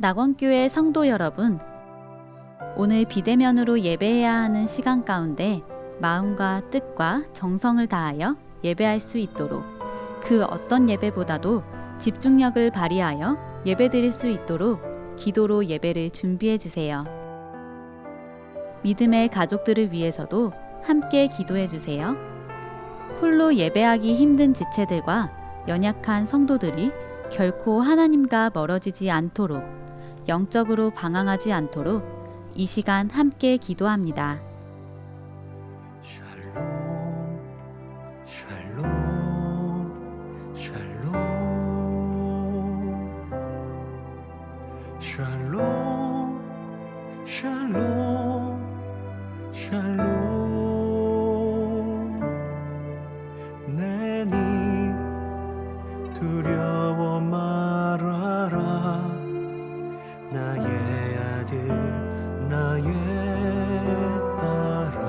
낙원교회 성도 여러분, 오늘 비대면으로 예배해야 하는 시간 가운데 마음과 뜻과 정성을 다하여 예배할 수 있도록 그 어떤 예배보다도 집중력을 발휘하여 예배드릴 수 있도록 기도로 예배를 준비해 주세요. 믿음의 가족들을 위해서도 함께 기도해 주세요. 홀로 예배하기 힘든 지체들과 연약한 성도들이 결코 하나님과 멀어지지 않도록, 영적으로 방황하지 않도록 이 시간 함께 기도합니다. 샬롬, 샬롬, 샬롬, 샬롬, 샬롬, 샬롬. 내니 두려워 말아라. 나의 아들, 나의 딸아,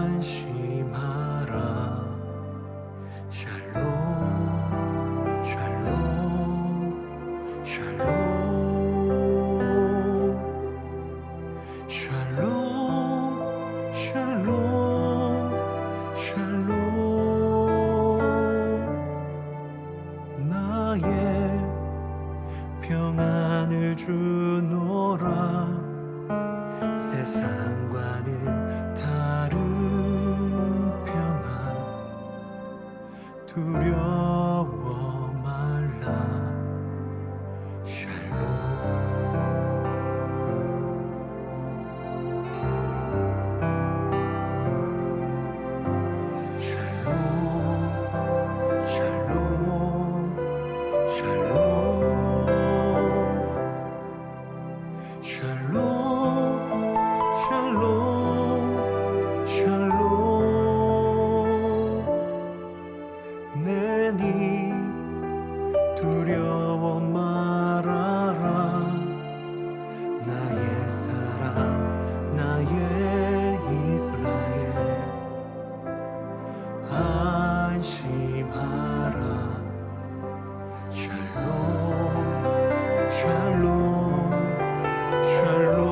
안심하라. 샬롬, 샬롬, 샬롬, 샬롬, 샬롬, 샬롬. 나의 평안을 주노라. 세상과는 다른 평안, 두려워 말라. 샬롬, 샬롬, 샬롬, 샬롬, 샬롬, 샬롬, 샬롬. 내니 두려워 말아라. 나의 사랑, 나의 이스라엘, 안심하라. 샬롬, 샬롬, 샬롬,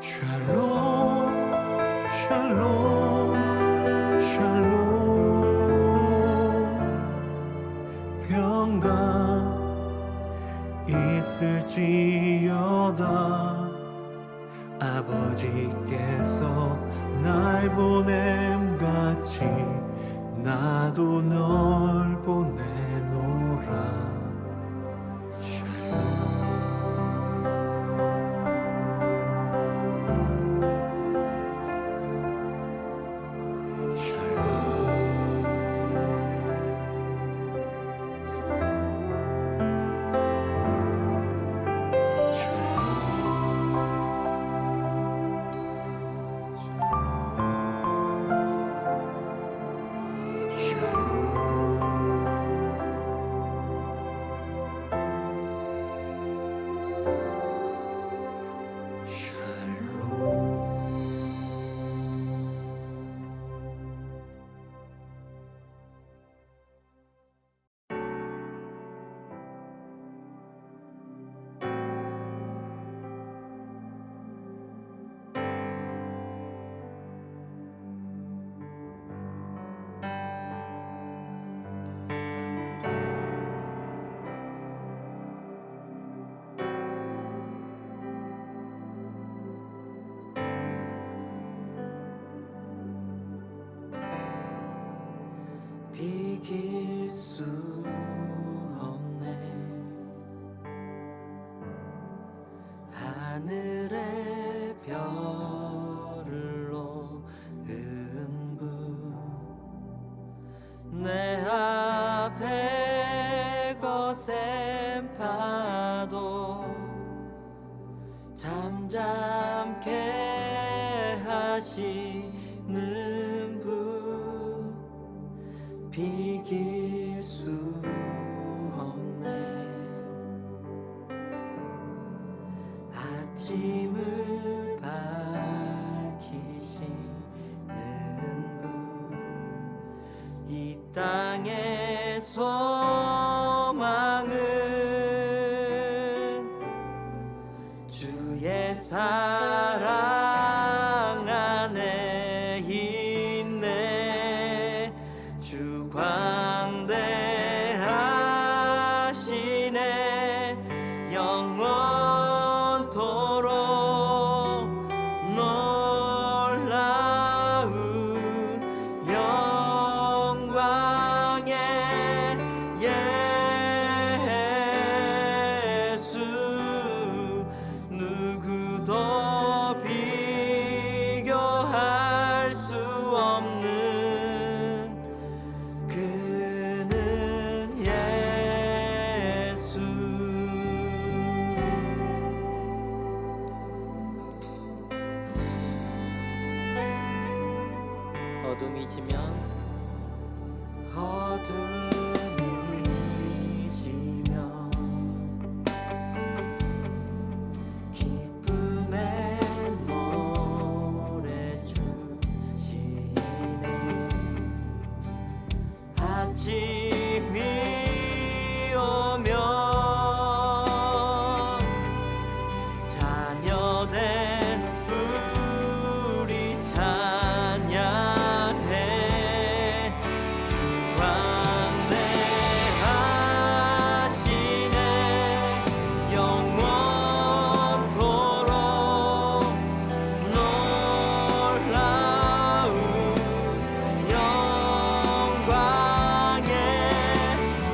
샬롬, 샬롬, 샬롬. 평강 있을지어다. 아버지께서 날 보냄같이 나도 널 보내노라. 샬롬, 비길 수 없네. 하늘의 별로 은부 내 앞에 거센 파도 잠잠케 하시는 분 비길 수 없네. 아침을 밝히시는 분 이 땅에 소망은 주의 사랑 안에 있네. 주 광대하시네. 영원토록 놀라운 영광의 예수, 누구도 비교할 수 없는 그는 예수. 어둠이 지면 어둠이 지면 기쁨의 노래 주시네. 아침이 오면 자녀된 우리 찬양해. 주 광대하시네. 영원토록 놀라운 영광의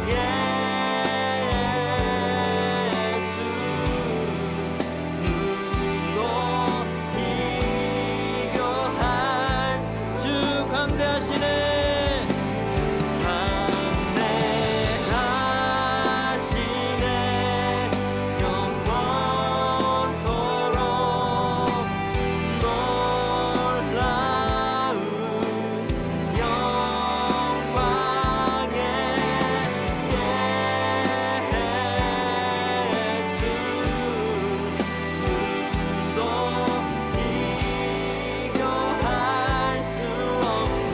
예수, 누구도 비교할 주 광대하시네. 주 광대하시네. 영원토록 놀라운 영광의 예수, 누구도 비교할 수 없는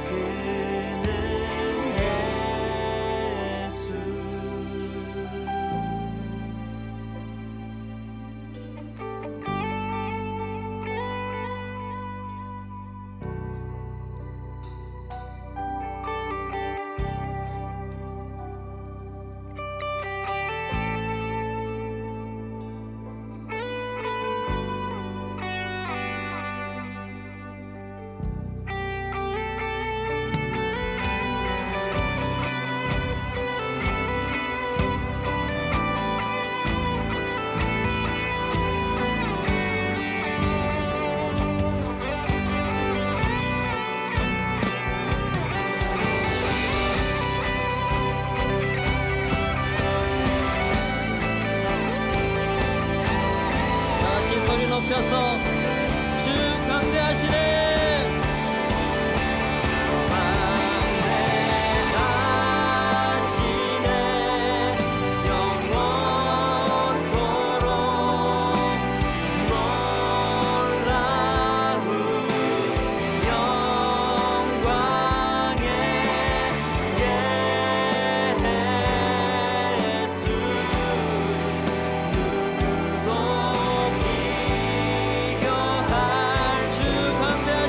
그는 다 같이 소리 높여서 주 광대하시네. 주 광대하시네. 영원토록 놀라운 영광의 예수, 누구도 비교할 주 광대하시네.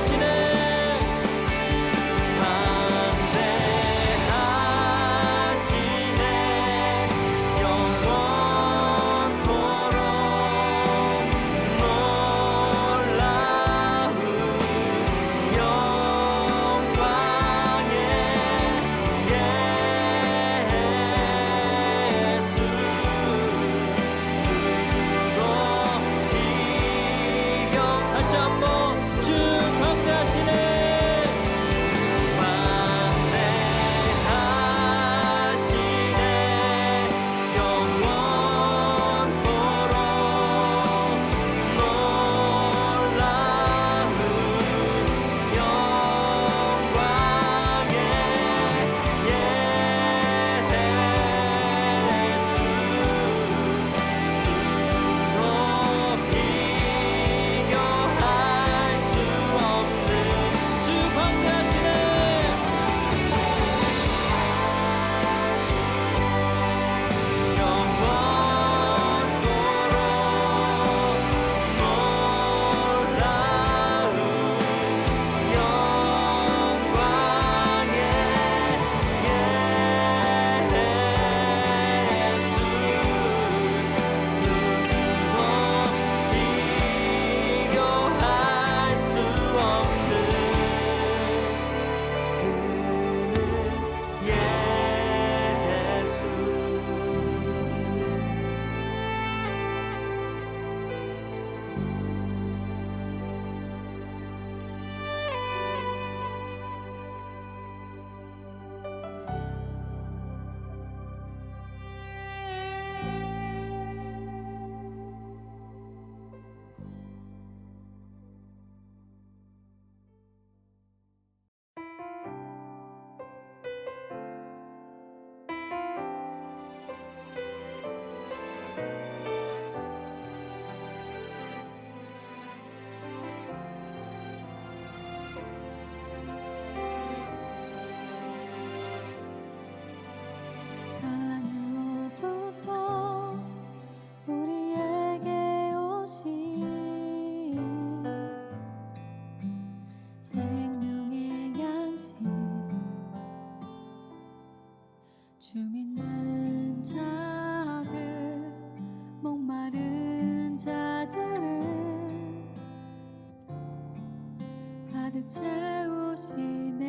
가득 채우시네.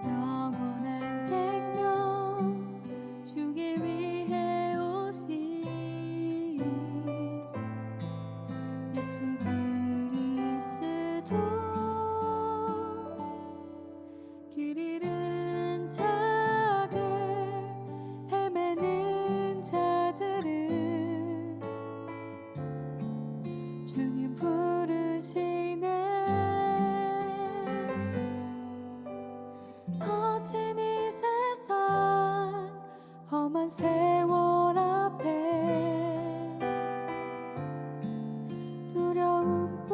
영원한 생명 주기 위해 오신 예수 그리스도. 길 잃은 자들, 헤매는 자들을 주님 부르시네. 거친 이 세상 험한 세월 앞에 두려움뿐이지만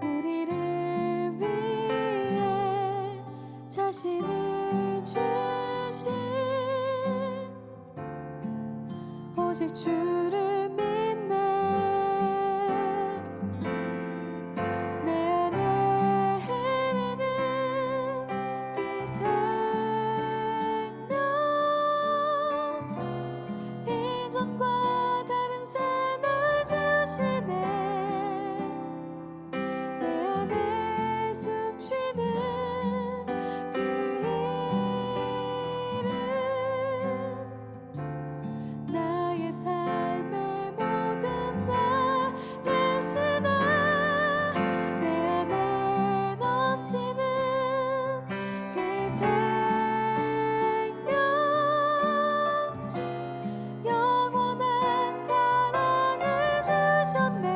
우리를 위해 자신을 주신 오직 주를 믿네. 내 안에 흐르는 그 생명, 이전과 다른 새날 주시네. 내 안에 숨쉬는 그 이름, 나의 삶의 모든 날 대신해. 내 안에 넘치는 그 생명, 영원한 사랑을 주셨네.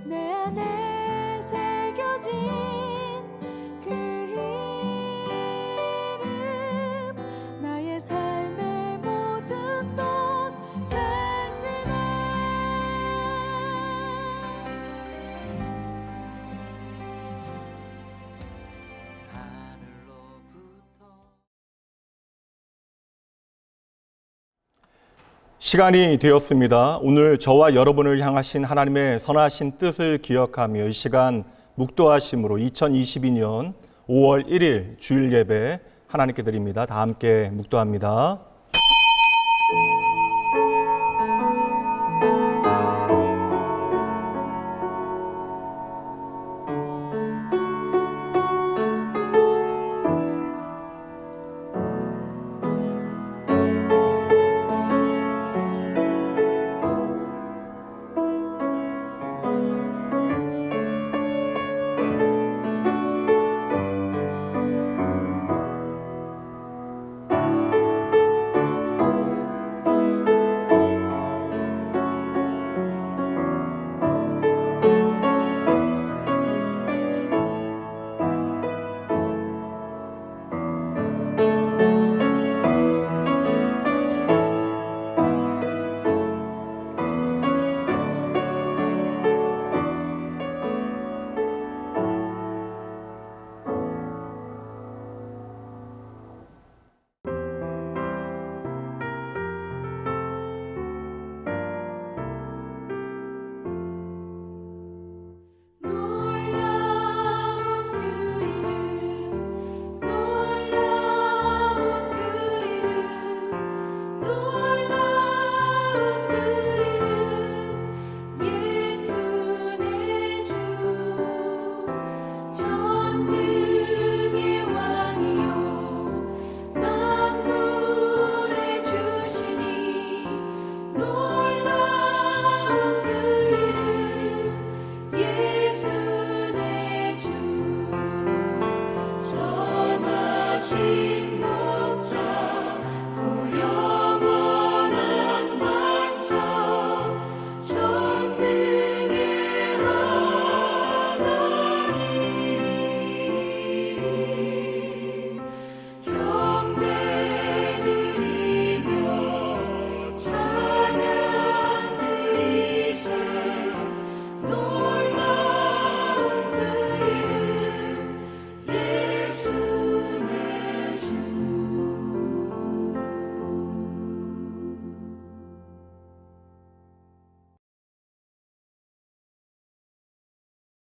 내 안에 새겨진 그 이름, 나의 삶의 모든 것 대신해. 하늘로부터 시간이 되었습니다. 오늘 저와 여러분을 향하신 하나님의 선하신 뜻을 기억하며 이 시간 묵도하심으로 2022년 5월 1일 주일 예배 하나님께 드립니다. 다 함께 묵도합니다.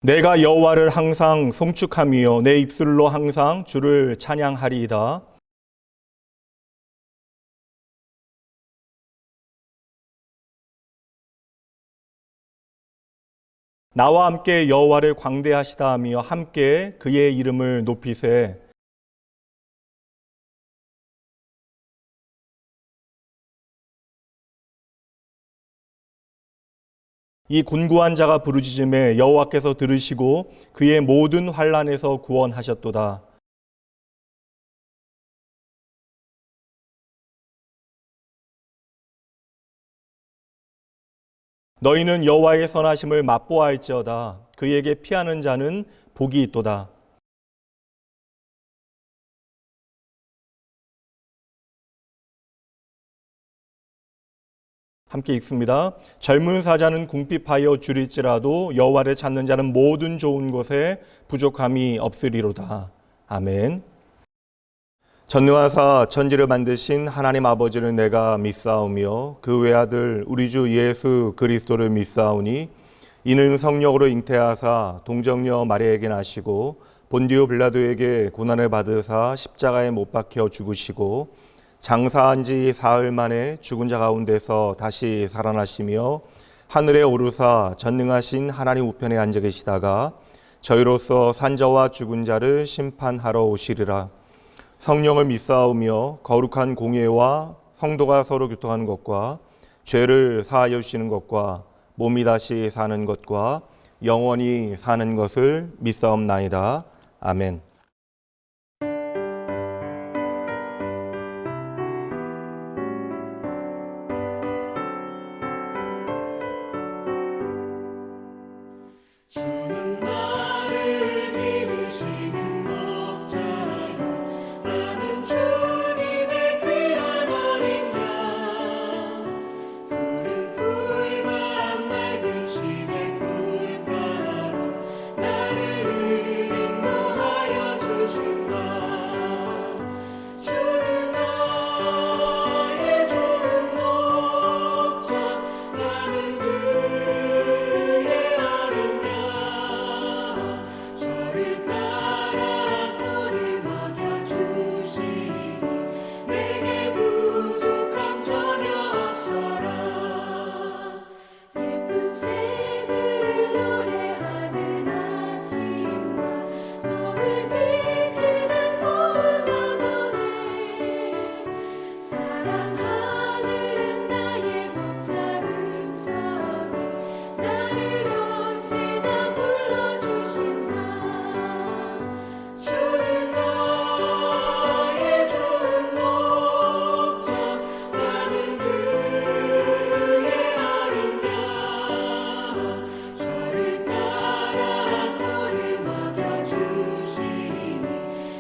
내가 여호와를 항상 송축하며 내 입술로 항상 주를 찬양하리이다. 나와 함께 여호와를 광대하시다 하며 함께 그의 이름을 높이세. 이 곤고한 자가 부르짖음에 여호와께서 들으시고 그의 모든 환난에서 구원하셨도다. 너희는 여호와의 선하심을 맛보아할지어다. 그에게 피하는 자는 복이 있도다. 함께 읽습니다. 젊은 사자는 궁핍하여 줄일지라도 여호와를 찾는 자는 모든 좋은 것에 부족함이 없으리로다. 아멘. 전능하사 천지를 만드신 하나님 아버지를 내가 믿사오며 그 외아들 우리 주 예수 그리스도를 믿사오니 이는 성령으로 잉태하사 동정녀 마리아에게 나시고 본디오 빌라도에게 고난을 받으사 십자가에 못 박혀 죽으시고 장사한 지 사흘 만에 죽은 자 가운데서 다시 살아나시며 하늘에 오르사 전능하신 하나님 우편에 앉아 계시다가 저희로서 산자와 죽은 자를 심판하러 오시리라. 성령을 믿사오며 거룩한 공예와 성도가 서로 교통하는 것과 죄를 사하여 주시는 것과 몸이 다시 사는 것과 영원히 사는 것을 믿사옵나이다. 아멘. 주는 나를 기르시는 목자요 나는 주님의 귀한 어린 양 푸른 풀만 맑은 시냇 물가로 나를 인도하여 주신다. 주는 나의 좋은 목자 나는 그의 어린 양 저를 따라 꼴을 먹여주시니 내게 부족함 전혀 없어라. 예쁜 새들 노래하는 아침과 너를 비키는 고운 언어네 사랑하는 나의 목자 음성이 나를 언제나 불러주신다. 주는 나의 좋은 목자 나는 그의 어린 양 저를 따라 꼴을 먹여주시니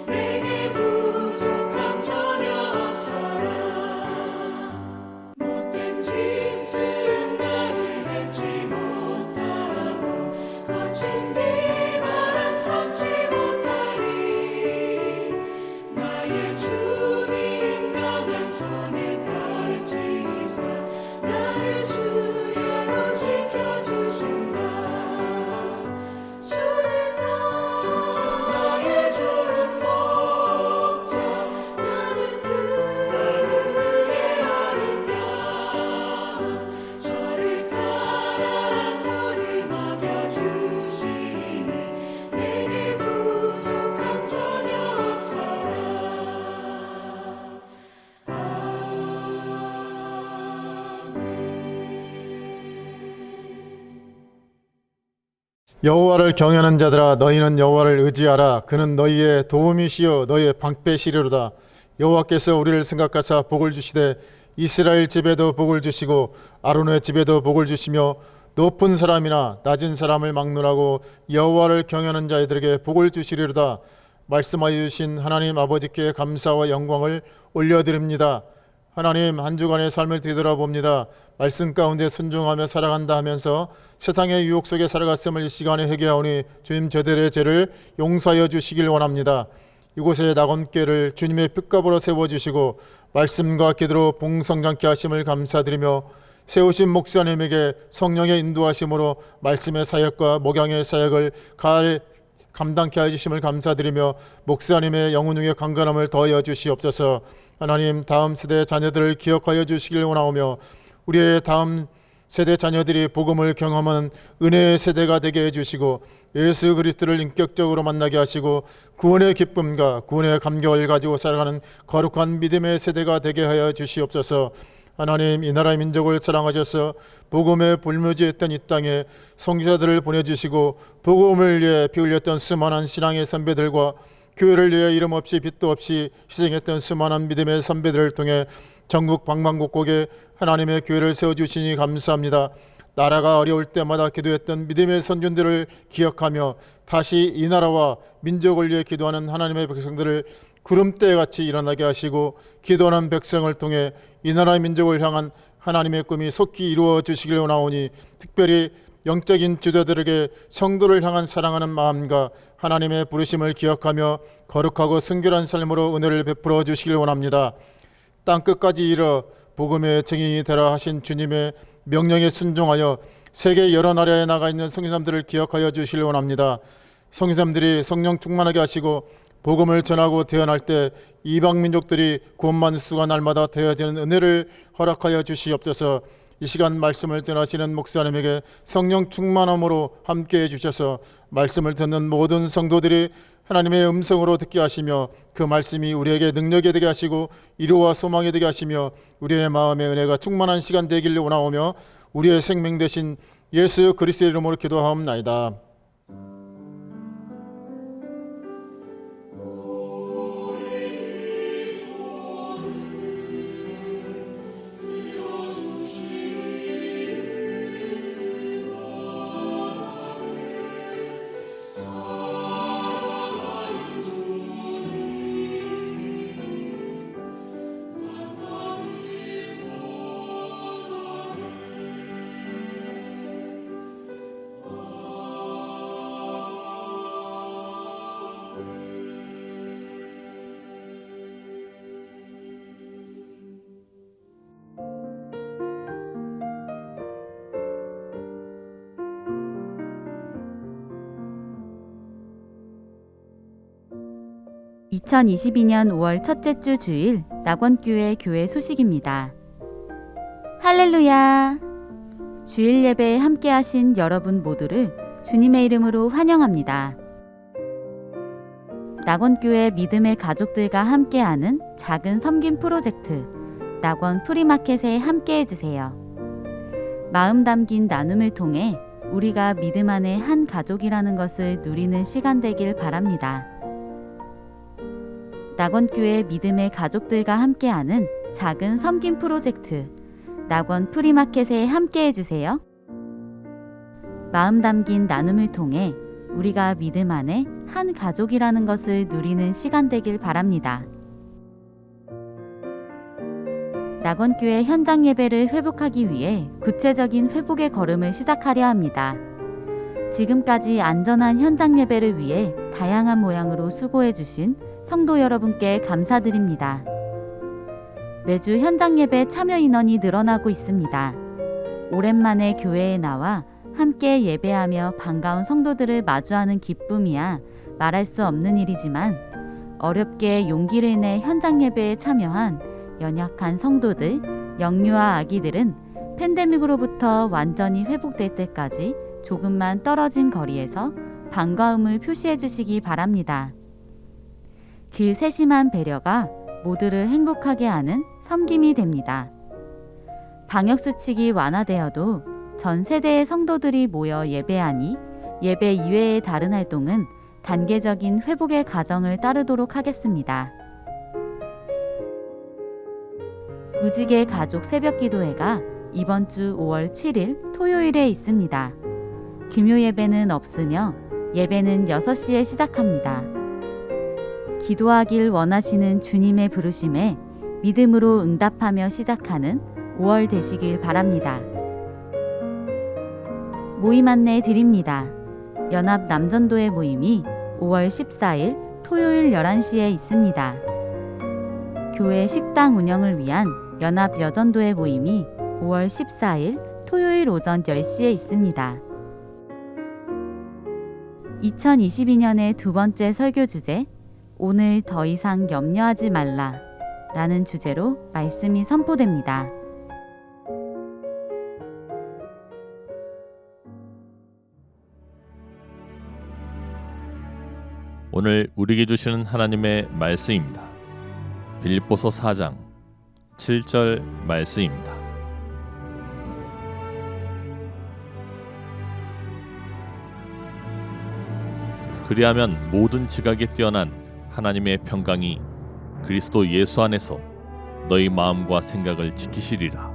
내게 부족함 전혀 없어라. 못된 짐승 나를 해치 못하고 거친 비바람 섞지 못하리. 나의 주님 강한 손을 펼치사 나를 주야로 지켜주신다. 주는 나의 좋은 목자 나는 그의 어린 양 저를 따라 꼴을 먹여주시니 내게 부족함 전혀 없어라. 여호와를 경외하는 자들아 너희는 여호와를 의지하라. 그는 너희의 도움이시요 너희의 방패시리로다. 여호와께서 우리를 생각하사 복을 주시되 이스라엘 집에도 복을 주시고 아론의 집에도 복을 주시며 높은 사람이나 낮은 사람을 막론하고 여호와를 경외하는 자들에게 복을 주시리로다. 말씀하여 주신 하나님 아버지께 감사와 영광을 올려드립니다. 하나님, 한 주간의 삶을 뒤돌아봅니다. 말씀 가운데 순종하며 살아간다 하면서 세상의 유혹 속에 살아갔음을 이 시간에 회개하오니 주님 저들의 죄를 용서하여 주시길 원합니다. 이곳에 낙원궤를 주님의 핏값으로 세워주시고 말씀과 기도로 풍성장케 하심을 감사드리며 세우신 목사님에게 성령의 인도하심으로 말씀의 사역과 목양의 사역을 감당케 해주심을 감사드리며 목사님의 영혼 중의 강건함을 더하여 주시옵소서. 하나님, 다음 세대 자녀들을 기억하여 주시길 원하오며 우리의 다음 세대 자녀들이 복음을 경험하는 은혜의 세대가 되게 해주시고 예수 그리스도를 인격적으로 만나게 하시고 구원의 기쁨과 구원의 감격을 가지고 살아가는 거룩한 믿음의 세대가 되게 하여 주시옵소서. 하나님, 이 나라의 민족을 사랑하셔서 복음에 불무지했던 이 땅에 선교사들을 보내주시고 복음을 위해 피 흘렸던 수많은 신앙의 선배들과 교회를 위해 이름 없이 빚도 없이 희생했던 수많은 믿음의 선배들을 통해 전국 방방곡곡에 하나님의 교회를 세워주시니 감사합니다. 나라가 어려울 때마다 기도했던 믿음의 선전들을 기억하며 다시 이 나라와 민족을 위해 기도하는 하나님의 백성들을 구름대같이 일어나게 하시고 기도하는 백성을 통해 이 나라의 민족을 향한 하나님의 꿈이 속히 이루어 주시길 원하오니 특별히 영적인 지도자들에게 성도를 향한 사랑하는 마음과 하나님의 부르심을 기억하며 거룩하고 순결한 삶으로 은혜를 베풀어 주시길 원합니다. 땅끝까지 이르러 복음의 증인이 되라 하신 주님의 명령에 순종하여 세계 여러 나라에 나가 있는 성교사님들을 기억하여 주시길 원합니다. 성교사님들이 성령 충만하게 하시고 복음을 전하고 태어날 때 이방 민족들이 구원받는 수가 날마다 되어지는 은혜를 허락하여 주시옵소서. 이 시간 말씀을 전하시는 목사님에게 성령 충만함으로 함께해 주셔서 말씀을 듣는 모든 성도들이 하나님의 음성으로 듣게 하시며 그 말씀이 우리에게 능력이 되게 하시고 이루와 소망이 되게 하시며 우리의 마음의 은혜가 충만한 시간 되기를 원하오며 우리의 생명 되신 예수 그리스도의 이름으로 기도하옵나이다. (2022년 5월) 첫째 주 주일 낙원교회 교회 소식입니다. 할렐루야! 주일 예배에 함께하신 여러분 모두를 주님의 이름으로 환영합니다. 낙원교회 믿음의 가족들과 함께하는 작은 섬김 프로젝트 낙원 프리마켓에 함께해주세요. 마음 담긴 나눔을 통해 우리가 믿음 안에 한 가족이라는 것을 누리는 시간 되길 바랍니다. 낙원교회 믿음의 가족들과 함께하는 작은 섬김 프로젝트 낙원 프리마켓에 함께해주세요. 마음 담긴 나눔을 통해 우리가 믿음 안에 한 가족이라는 것을 누리는 시간 되길 바랍니다. 낙원교회 현장 예배를 회복하기 위해 구체적인 회복의 걸음을 시작하려 합니다. 지금까지 안전한 현장 예배를 위해 다양한 모양으로 수고해 주신 성도 여러분께 감사드립니다. 매주 현장 예배 참여 인원이 늘어나고 있습니다. 오랜만에 교회에 나와 함께 예배하며 반가운 성도들을 마주하는 기쁨이야 말할 수 없는 일이지만 어렵게 용기를 내 현장 예배에 참여한 연약한 성도들, 영유아 아기들은 팬데믹으로부터 완전히 회복될 때까지 조금만 떨어진 거리에서 반가움을 표시해 주시기 바랍니다. 그 세심한 배려가 모두를 행복하게 하는 섬김이 됩니다. 방역수칙이 완화되어도 전 세대의 성도들이 모여 예배하니 예배 이외의 다른 활동은 단계적인 회복의 과정을 따르도록 하겠습니다. 무지개 가족 새벽기도회가 이번 주 5월 7일 토요일에 있습니다. 금요 예배는 없으며 예배는 6시에 시작합니다. 기도하길 원하시는 주님의 부르심에 믿음으로 응답하며 시작하는 5월 되시길 바랍니다. 모임 안내 드립니다. 연합 남전도회 모임이 5월 14일 토요일 11시에 있습니다. 교회 식당 운영을 위한 연합 여전도회 모임이 5월 14일 토요일 오전 10시에 있습니다. 2022년의 두 번째 설교 주제, 오늘 더 이상 염려하지 말라 라는 주제로 말씀이 선포됩니다. 오늘 우리에게 주시는 하나님의 말씀입니다. 빌립보서 4장 7절 말씀입니다. 그리하면 모든 지각에 뛰어난 하나님의 평강이 그리스도 예수 안에서 너희 마음과 생각을 지키시리라.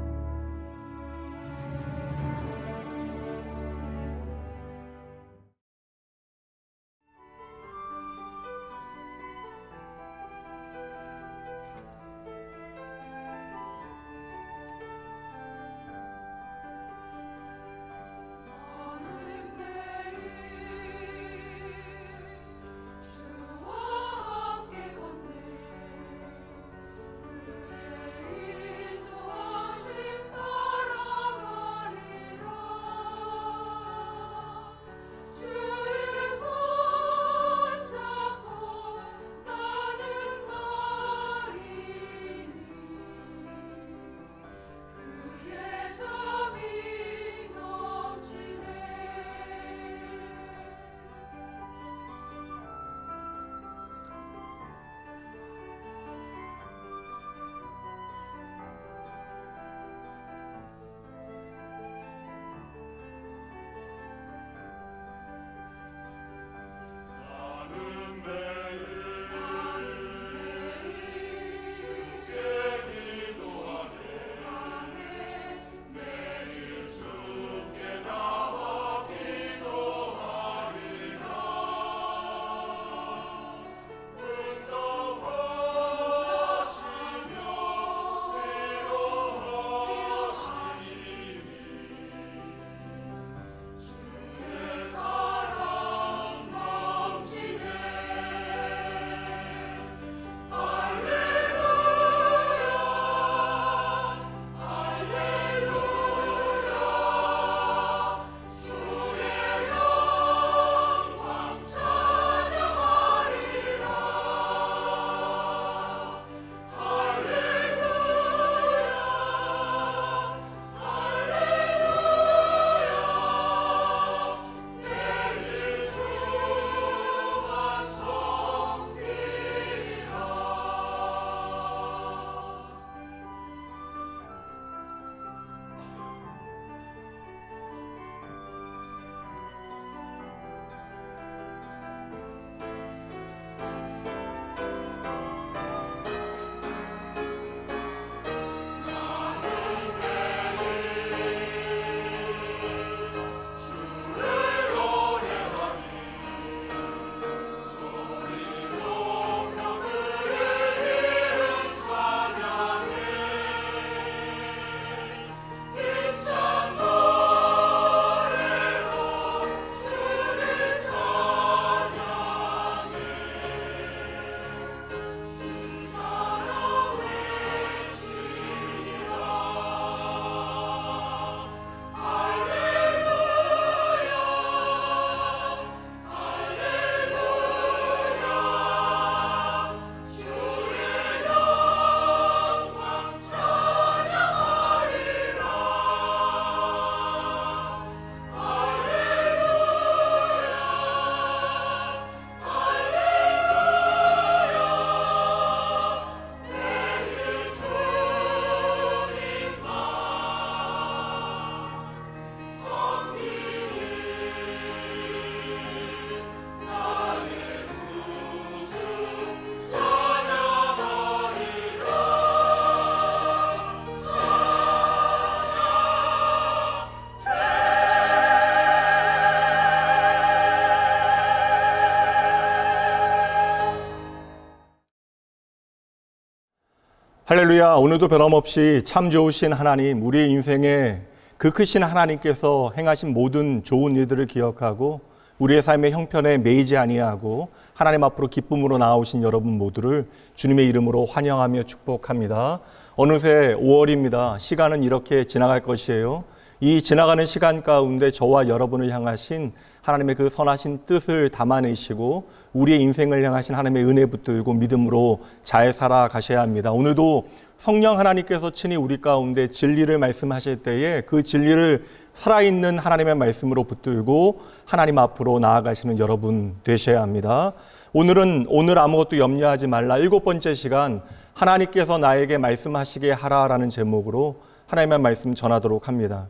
할렐루야. 오늘도 변함없이 참 좋으신 하나님, 우리의 인생에 그 크신 하나님께서 행하신 모든 좋은 일들을 기억하고 우리의 삶의 형편에 매이지 아니하고 하나님 앞으로 기쁨으로 나아오신 여러분 모두를 주님의 이름으로 환영하며 축복합니다. 어느새 5월입니다. 시간은 이렇게 지나갈 것이에요. 이 지나가는 시간 가운데 저와 여러분을 향하신 하나님의 그 선하신 뜻을 담아내시고 우리의 인생을 향하신 하나님의 은혜 붙들고 믿음으로 잘 살아가셔야 합니다. 오늘도 성령 하나님께서 친히 우리 가운데 진리를 말씀하실 때에 그 진리를 살아있는 하나님의 말씀으로 붙들고 하나님 앞으로 나아가시는 여러분 되셔야 합니다. 오늘 아무것도 염려하지 말라 7번째 시간 하나님께서 나에게 말씀하시게 하라라는 제목으로 하나님의 말씀 전하도록 합니다.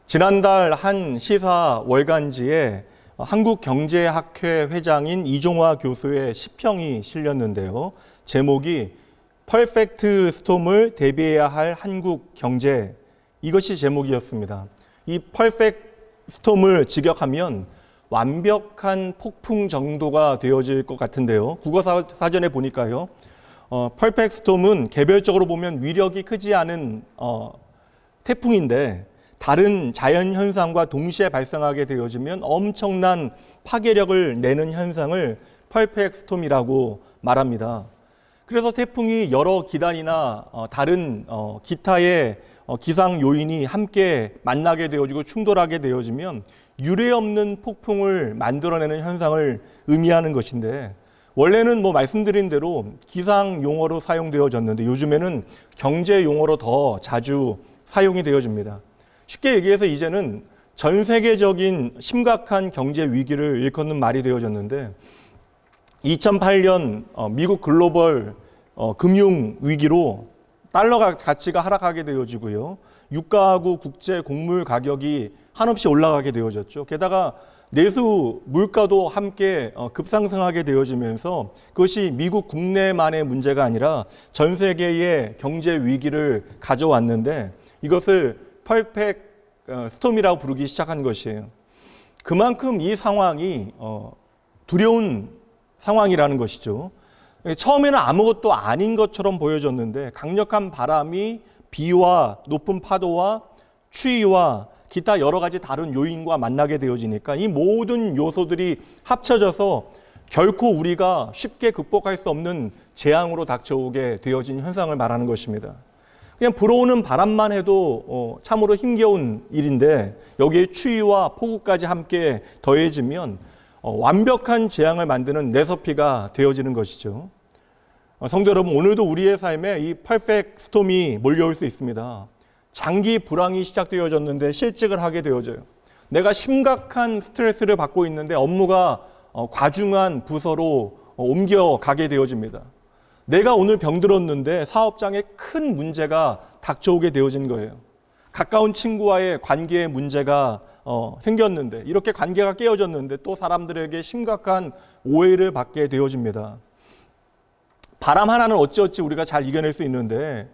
지난달 한 시사 월간지에 한국경제학회 회장인 이종화 교수의 시평이 실렸는데요. 제목이 퍼펙트 스톰을 대비해야 할 한국 경제, 이것이 제목이었습니다. 이 퍼펙트 스톰을 직역하면 완벽한 폭풍 정도가 되어질 것 같은데요. 국어사전에 보니까요. 퍼펙트 스톰은 개별적으로 보면 위력이 크지 않은 태풍인데 다른 자연 현상과 동시에 발생하게 되어지면 엄청난 파괴력을 내는 현상을 퍼펙트 스톰이라고 말합니다. 그래서 태풍이 여러 기단이나 다른 기타의 기상 요인이 함께 만나게 되어지고 충돌하게 되어지면 유례없는 폭풍을 만들어내는 현상을 의미하는 것인데, 원래는 말씀드린 대로 기상 용어로 사용되어졌는데 요즘에는 경제 용어로 더 자주 사용이 되어집니다. 쉽게 얘기해서 이제는 전 세계적인 심각한 경제 위기를 일컫는 말이 되어졌는데, 2008년 미국 글로벌 금융 위기로 달러 가치가 하락하게 되어지고요. 유가하고 국제 곡물 가격이 한없이 올라가게 되어졌죠. 게다가 내수 물가도 함께 급상승하게 되어지면서 그것이 미국 국내만의 문제가 아니라 전 세계의 경제 위기를 가져왔는데 이것을 퍼펙트 스톰이라고 부르기 시작한 것이에요. 그만큼 이 상황이 두려운 상황이라는 것이죠. 처음에는 아무것도 아닌 것처럼 보여졌는데 강력한 바람이 비와 높은 파도와 추위와 기타 여러 가지 다른 요인과 만나게 되어지니까 이 모든 요소들이 합쳐져서 결코 우리가 쉽게 극복할 수 없는 재앙으로 닥쳐오게 되어진 현상을 말하는 것입니다. 그냥 불어오는 바람만 해도 참으로 힘겨운 일인데 여기에 추위와 폭우까지 함께 더해지면 완벽한 재앙을 만드는 내서피가 되어지는 것이죠. 성도 여러분, 오늘도 우리의 삶에 이 퍼펙트 스톰이 몰려올 수 있습니다. 장기 불황이 시작되어졌는데 실직을 하게 되어져요. 내가 심각한 스트레스를 받고 있는데 업무가 과중한 부서로 옮겨가게 되어집니다. 내가 오늘 병들었는데 사업장에 큰 문제가 닥쳐오게 되어진 거예요. 가까운 친구와의 관계에 문제가 생겼는데 이렇게 관계가 깨어졌는데 또 사람들에게 심각한 오해를 받게 되어집니다. 바람 하나는 어찌어찌 우리가 잘 이겨낼 수 있는데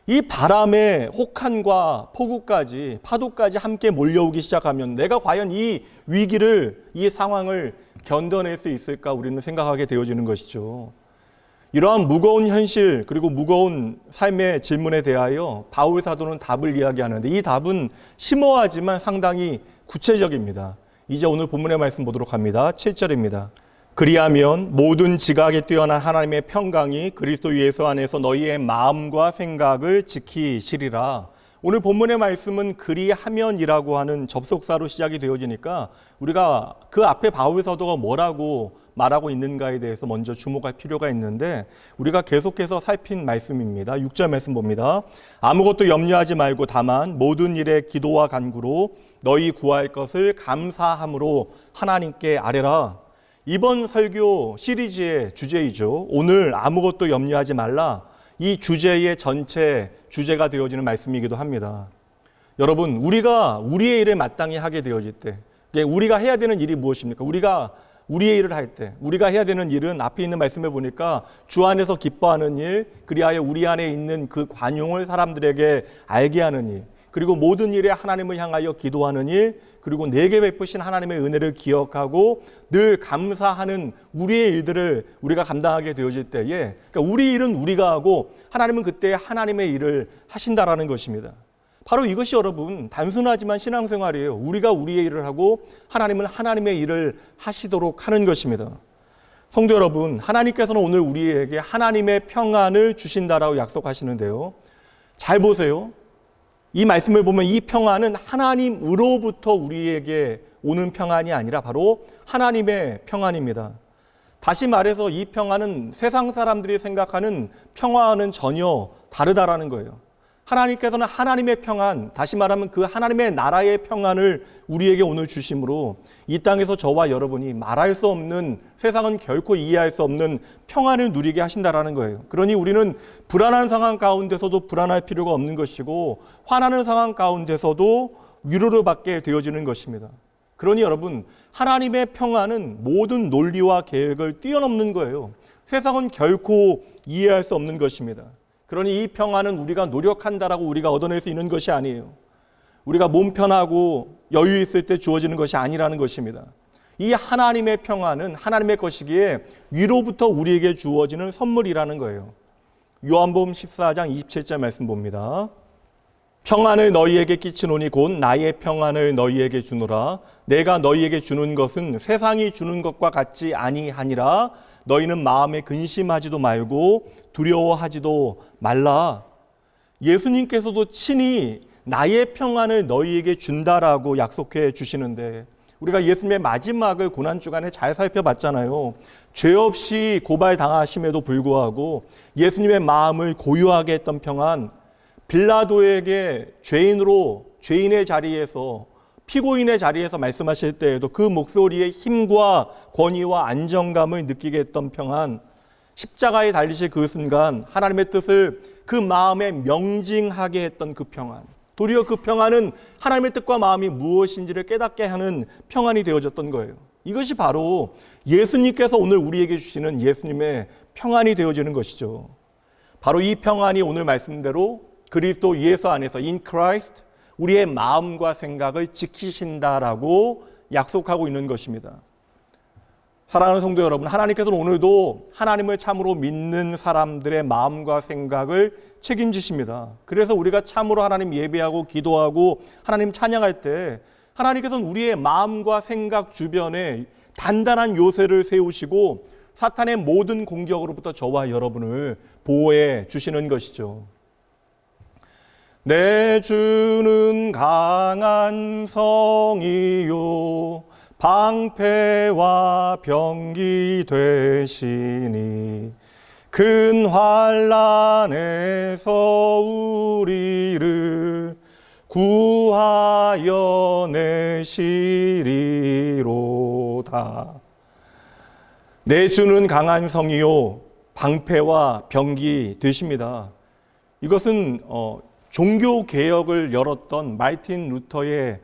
이 바람의 혹한과 폭우까지 파도까지 함께 몰려오기 시작하면 내가 과연 이 위기를, 이 상황을 견뎌낼 수 있을까 우리는 생각하게 되어지는 것이죠. 이러한 무거운 현실 그리고 무거운 삶의 질문에 대하여 바울 사도는 답을 이야기하는데 이 답은 심오하지만 상당히 구체적입니다. 이제 오늘 본문의 말씀 보도록 합니다. 7절입니다. 그리하면 모든 지각에 뛰어난 하나님의 평강이 그리스도 예수 안에서 너희의 마음과 생각을 지키시리라. 오늘 본문의 말씀은 그리하면이라고 하는 접속사로 시작이 되어지니까 우리가 그 앞에 바울 사도가 뭐라고 말하고 있는가에 대해서 먼저 주목할 필요가 있는데 우리가 계속해서 살핀 말씀입니다. 6절 말씀 봅니다. 아무것도 염려하지 말고 다만 모든 일에 기도와 간구로 너희 구할 것을 감사함으로 하나님께 아뢰라. 이번 설교 시리즈의 주제이죠. 오늘 아무것도 염려하지 말라. 이 주제의 전체 주제가 되어지는 말씀이기도 합니다. 여러분, 우리가 우리의 일을 마땅히 하게 되어질 때 우리가 해야 되는 일이 무엇입니까? 우리가 우리의 일을 할 때 우리가 해야 되는 일은 앞에 있는 말씀에 보니까 주 안에서 기뻐하는 일, 그리하여 우리 안에 있는 그 관용을 사람들에게 알게 하는 일, 그리고 모든 일에 하나님을 향하여 기도하는 일, 그리고 내게 베푸신 하나님의 은혜를 기억하고 늘 감사하는 우리의 일들을 우리가 감당하게 되어질 때에, 그러니까 우리 일은 우리가 하고 하나님은 그때 하나님의 일을 하신다라는 것입니다. 바로 이것이 여러분 단순하지만 신앙생활이에요. 우리가 우리의 일을 하고 하나님은 하나님의 일을 하시도록 하는 것입니다. 성도 여러분, 하나님께서는 오늘 우리에게 하나님의 평안을 주신다라고 약속하시는데요. 잘 보세요. 이 말씀을 보면 이 평안은 하나님으로부터 우리에게 오는 평안이 아니라 바로 하나님의 평안입니다. 다시 말해서 이 평안은 세상 사람들이 생각하는 평화와는 전혀 다르다라는 거예요. 하나님께서는 하나님의 평안, 다시 말하면 그 하나님의 나라의 평안을 우리에게 오늘 주심으로 이 땅에서 저와 여러분이 말할 수 없는, 세상은 결코 이해할 수 없는 평안을 누리게 하신다라는 거예요. 그러니 우리는 불안한 상황 가운데서도 불안할 필요가 없는 것이고, 화나는 상황 가운데서도 위로를 받게 되어지는 것입니다. 그러니 여러분, 하나님의 평안은 모든 논리와 계획을 뛰어넘는 거예요. 세상은 결코 이해할 수 없는 것입니다. 그러니 이 평안은 우리가 노력한다라고 우리가 얻어낼 수 있는 것이 아니에요. 우리가 몸 편하고 여유 있을 때 주어지는 것이 아니라는 것입니다. 이 하나님의 평안은 하나님의 것이기에 위로부터 우리에게 주어지는 선물이라는 거예요. 요한복음 14장 27절 말씀 봅니다. 평안을 너희에게 끼치노니 곧 나의 평안을 너희에게 주노라. 내가 너희에게 주는 것은 세상이 주는 것과 같지 아니하니라. 너희는 마음에 근심하지도 말고 두려워하지도 말라. 예수님께서도 친히 나의 평안을 너희에게 준다라고 약속해 주시는데, 우리가 예수님의 마지막을 고난주간에 잘 살펴봤잖아요. 죄 없이 고발당하심에도 불구하고 예수님의 마음을 고요하게 했던 평안, 빌라도에게 죄인의 자리에서, 피고인의 자리에서 말씀하실 때에도 그 목소리의 힘과 권위와 안정감을 느끼게 했던 평안, 십자가에 달리실 그 순간 하나님의 뜻을 그 마음에 명징하게 했던 그 평안, 도리어 그 평안은 하나님의 뜻과 마음이 무엇인지를 깨닫게 하는 평안이 되어졌던 거예요. 이것이 바로 예수님께서 오늘 우리에게 주시는 예수님의 평안이 되어지는 것이죠. 바로 이 평안이 오늘 말씀대로 그리스도 예수 안에서 in Christ 우리의 마음과 생각을 지키신다라고 약속하고 있는 것입니다. 사랑하는 성도 여러분, 하나님께서는 오늘도 하나님을 참으로 믿는 사람들의 마음과 생각을 책임지십니다. 그래서 우리가 참으로 하나님 예배하고 기도하고 하나님 찬양할 때 하나님께서는 우리의 마음과 생각 주변에 단단한 요새를 세우시고 사탄의 모든 공격으로부터 저와 여러분을 보호해 주시는 것이죠. 내 주는 강한 성이요 방패와 병기 되시니 큰 환난에서 우리를 구하여 내시리로다. 내 주는 강한 성이요 방패와 병기 되십니다. 이것은 종교 개혁을 열었던 마르틴 루터의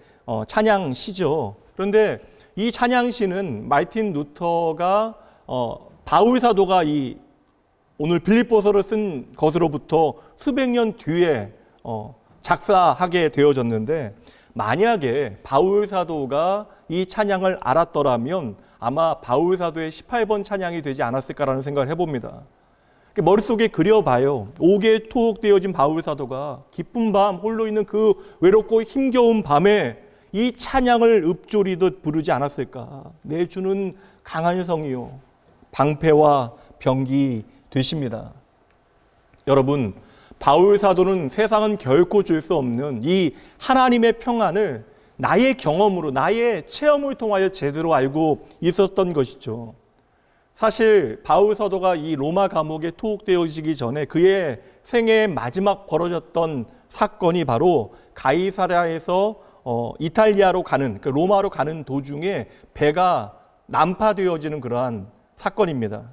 찬양시죠. 그런데 이 찬양시는 마르틴 루터가 바울 사도가 이 오늘 빌립보서를 쓴 것으로부터 수백 년 뒤에 작사하게 되어졌는데, 만약에 바울 사도가 이 찬양을 알았더라면 아마 바울 사도의 18번 찬양이 되지 않았을까라는 생각을 해봅니다. 머릿속에 그려봐요. 옥에 투옥되어진 바울 사도가 기쁜 밤 홀로 있는 그 외롭고 힘겨운 밤에 이 찬양을 읊조리듯 부르지 않았을까. 내 주는 강한 성이요 방패와 병기 되십니다. 여러분, 바울 사도는 세상은 결코 줄 수 없는 이 하나님의 평안을 나의 경험으로, 나의 체험을 통하여 제대로 알고 있었던 것이죠. 사실 바울 사도가 이 로마 감옥에 투옥되어지기 전에 그의 생애의 마지막 벌어졌던 사건이 바로 가이사랴에서 이탈리아로 가는, 그 로마로 가는 도중에 배가 난파되어지는 그러한 사건입니다.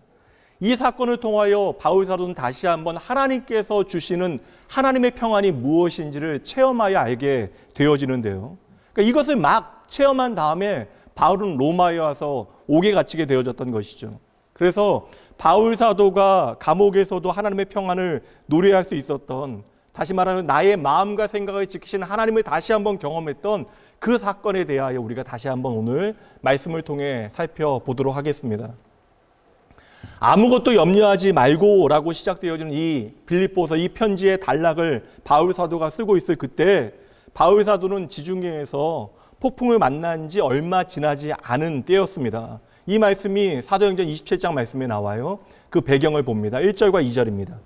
이 사건을 통하여 바울 사도는 다시 한번 하나님께서 주시는 하나님의 평안이 무엇인지를 체험하여 알게 되어지는데요. 그러니까 이것을 막 체험한 다음에 바울은 로마에 와서 옥에 갇히게 되어졌던 것이죠. 그래서 바울 사도가 감옥에서도 하나님의 평안을 노래할 수 있었던, 다시 말하면 나의 마음과 생각을 지키신 하나님을 다시 한번 경험했던 그 사건에 대하여 우리가 다시 한번 오늘 말씀을 통해 살펴보도록 하겠습니다. 아무것도 염려하지 말고라고 시작되어지는 이 빌립보서 이 편지의 단락을 바울 사도가 쓰고 있을 그때, 바울 사도는 지중해에서 폭풍을 만난 지 얼마 지나지 않은 때였습니다. 이 말씀이 사도행전 27장 말씀에 나와요. 그 배경을 봅니다. 1절과 2절입니다.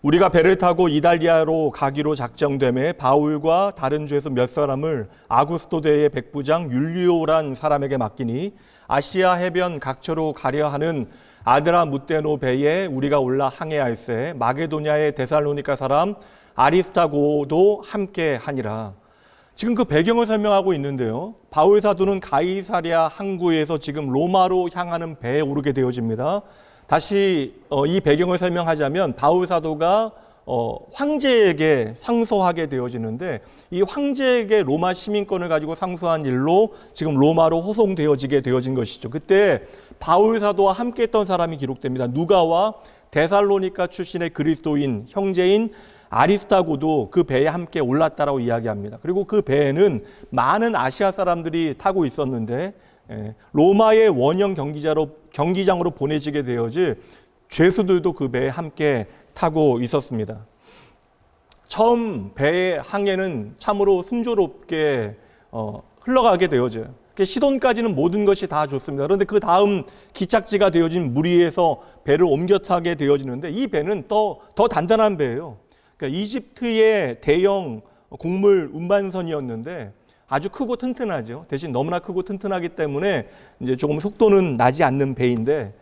우리가 배를 타고 이달리아로 가기로 작정됨에 바울과 다른 죄수 몇 사람을 아구스토 대의 백부장 율리오란 사람에게 맡기니 아시아 해변 각처로 가려 하는 아드라 무테노 배에 우리가 올라 항해할세 마게도냐의 데살로니가 사람 아리스타고도 함께 하니라. 지금 그 배경을 설명하고 있는데요. 바울 사도는 가이사랴 항구에서 지금 로마로 향하는 배에 오르게 되어집니다. 다시 이 배경을 설명하자면 바울 사도가 황제에게 상소하게 되어지는데 이 황제에게 로마 시민권을 가지고 상소한 일로 지금 로마로 호송되어지게 되어진 것이죠. 그때 바울 사도와 함께 했던 사람이 기록됩니다. 누가와 데살로니가 출신의 그리스도인 형제인 아리스타고도 그 배에 함께 올랐다라고 이야기합니다. 그리고 그 배에는 많은 아시아 사람들이 타고 있었는데 로마의 원형 경기장으로 보내지게 되어질 죄수들도 그 배에 함께 타고 있었습니다. 처음 배의 항해는 참으로 순조롭게 흘러가게 되어져요. 시돈까지는 모든 것이 다 좋습니다. 그런데 그 다음 기착지가 되어진 무리에서 배를 옮겨 타게 되어지는데 이 배는 더 단단한 배예요. 그러니까 이집트의 대형 곡물 운반선이었는데 아주 크고 튼튼하죠. 대신 너무나 크고 튼튼하기 때문에 이제 조금 속도는 나지 않는 배인데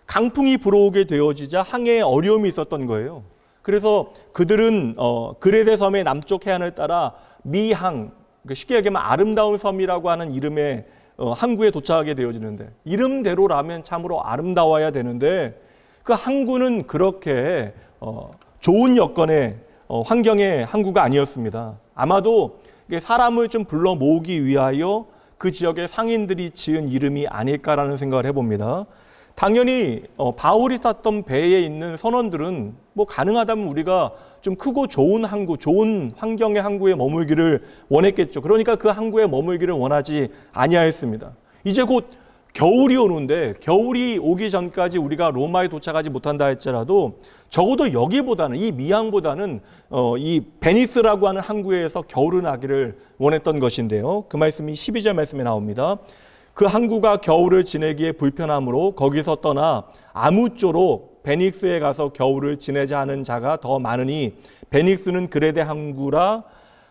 강풍이 불어오게 되어지자 항해에 어려움이 있었던 거예요. 그래서 그들은 그레데 섬의 남쪽 해안을 따라 미항, 쉽게 얘기하면 아름다운 섬이라고 하는 이름의 항구에 도착하게 되어지는데 이름대로라면 참으로 아름다워야 되는데 그 항구는 그렇게 좋은 여건의 환경의 항구가 아니었습니다. 아마도 사람을 좀 불러 모으기 위하여 그 지역의 상인들이 지은 이름이 아닐까라는 생각을 해봅니다. 당연히 바울이 탔던 배에 있는 선원들은 뭐 가능하다면 우리가 좀 크고 좋은 항구, 좋은 환경의 항구에 머물기를 원했겠죠. 그러니까 그 항구에 머물기를 원하지 아니하였습니다. 이제 곧 겨울이 오는데 겨울이 오기 전까지 우리가 로마에 도착하지 못한다 할지라도 적어도 여기보다는 이 미항보다는 이 베니스라고 하는 항구에서 겨울을 나기를 원했던 것인데요. 그 말씀이 12절 말씀에 나옵니다. 그 항구가 겨울을 지내기에 불편하므로 거기서 떠나 아무쪼록 베닉스에 가서 겨울을 지내자 하는 자가 더 많으니 베닉스는 그레데 항구라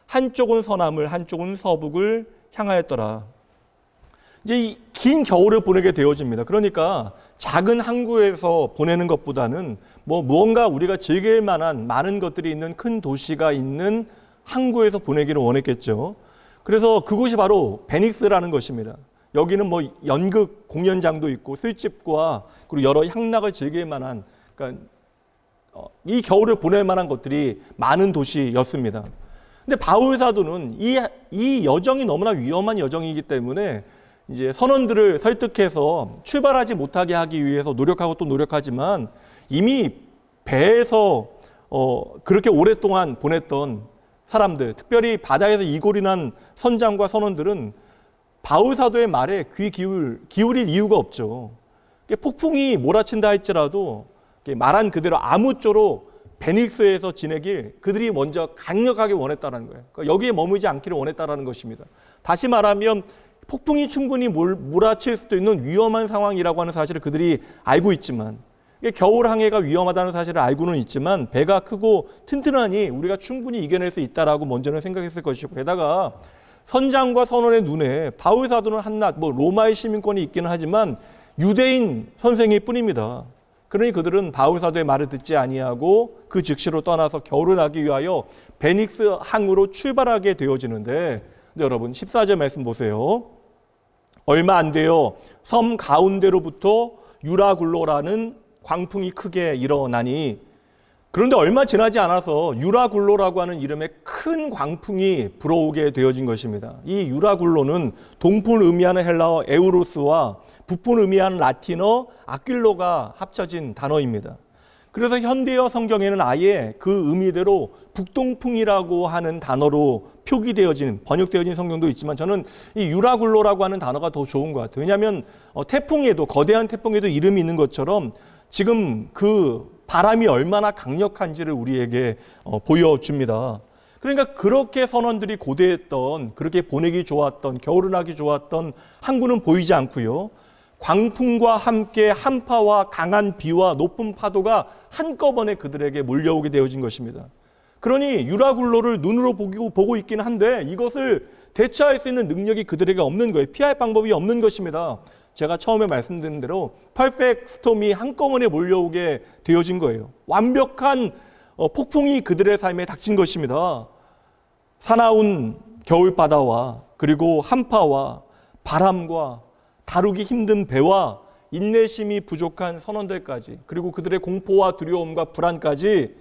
한쪽은 서남을 한쪽은 서북을 향하였더라. 이제 이 긴 겨울을 보내게 되어집니다. 그러니까 작은 항구에서 보내는 것보다는 무언가 우리가 즐길 만한 많은 것들이 있는 큰 도시가 있는 항구에서 보내기를 원했겠죠. 그래서 그곳이 바로 베닉스라는 것입니다. 여기는 연극 공연장도 있고 술집과 그리고 여러 향락을 즐길 만한, 그러니까 이 겨울을 보낼 만한 것들이 많은 도시였습니다. 근데 바울 사도는 이 여정이 너무나 위험한 여정이기 때문에 이제 선원들을 설득해서 출발하지 못하게 하기 위해서 노력하고 또 노력하지만 이미 배에서 그렇게 오랫동안 보냈던 사람들, 특별히 바다에서 이골이 난 선장과 선원들은 바울 사도의 말에 귀 기울일 이유가 없죠. 폭풍이 몰아친다 할지라도 말한 그대로 아무쪼록 베닉스에서 지내길 그들이 먼저 강력하게 원했다는 거예요. 그러니까 여기에 머물지 않기를 원했다는 것입니다. 다시 말하면 폭풍이 충분히 몰아칠 수도 있는 위험한 상황이라고 하는 사실을 그들이 알고 있지만 겨울 항해가 위험하다는 사실을 알고는 있지만 배가 크고 튼튼하니 우리가 충분히 이겨낼 수 있다라고 먼저는 생각했을 것이고 게다가 선장과 선원의 눈에 바울 사도는 한낱 로마의 시민권이 있기는 하지만 유대인 선생일 뿐입니다. 그러니 그들은 바울 사도의 말을 듣지 아니하고 그 즉시로 떠나서 겨울을 나기 위하여 베닉스 항으로 출발하게 되어지는데 여러분 14절 말씀 보세요. 얼마 안 돼요. 섬 가운데로부터 유라굴로라는 광풍이 크게 일어나니 그런데 얼마 지나지 않아서 유라굴로라고 하는 이름의 큰 광풍이 불어오게 되어진 것입니다. 이 유라굴로는 동풍을 의미하는 헬라어 에우로스와 북풍을 의미하는 라틴어 아낄로가 합쳐진 단어입니다. 그래서 현대어 성경에는 아예 그 의미대로 북동풍이라고 하는 단어로 표기되어진, 번역되어진 성경도 있지만 저는 이 유라굴로라고 하는 단어가 더 좋은 것 같아요. 왜냐하면 태풍에도, 거대한 태풍에도 이름이 있는 것처럼 지금 그 바람이 얼마나 강력한지를 우리에게 보여줍니다. 그러니까 그렇게 선원들이 고대했던, 그렇게 보내기 좋았던, 겨울을 나기 좋았던 항구는 보이지 않고요. 광풍과 함께 한파와 강한 비와 높은 파도가 한꺼번에 그들에게 몰려오게 되어진 것입니다. 그러니 유라굴로를 눈으로 보고 있긴 한데 이것을 대처할 수 있는 능력이 그들에게 없는 거예요. 피할 방법이 없는 것입니다. 제가 처음에 말씀드린 대로 퍼펙트 스톰이 한꺼번에 몰려오게 되어진 거예요. 완벽한 폭풍이 그들의 삶에 닥친 것입니다. 사나운 겨울바다와 그리고 한파와 바람과 다루기 힘든 배와 인내심이 부족한 선원들까지 그리고 그들의 공포와 두려움과 불안까지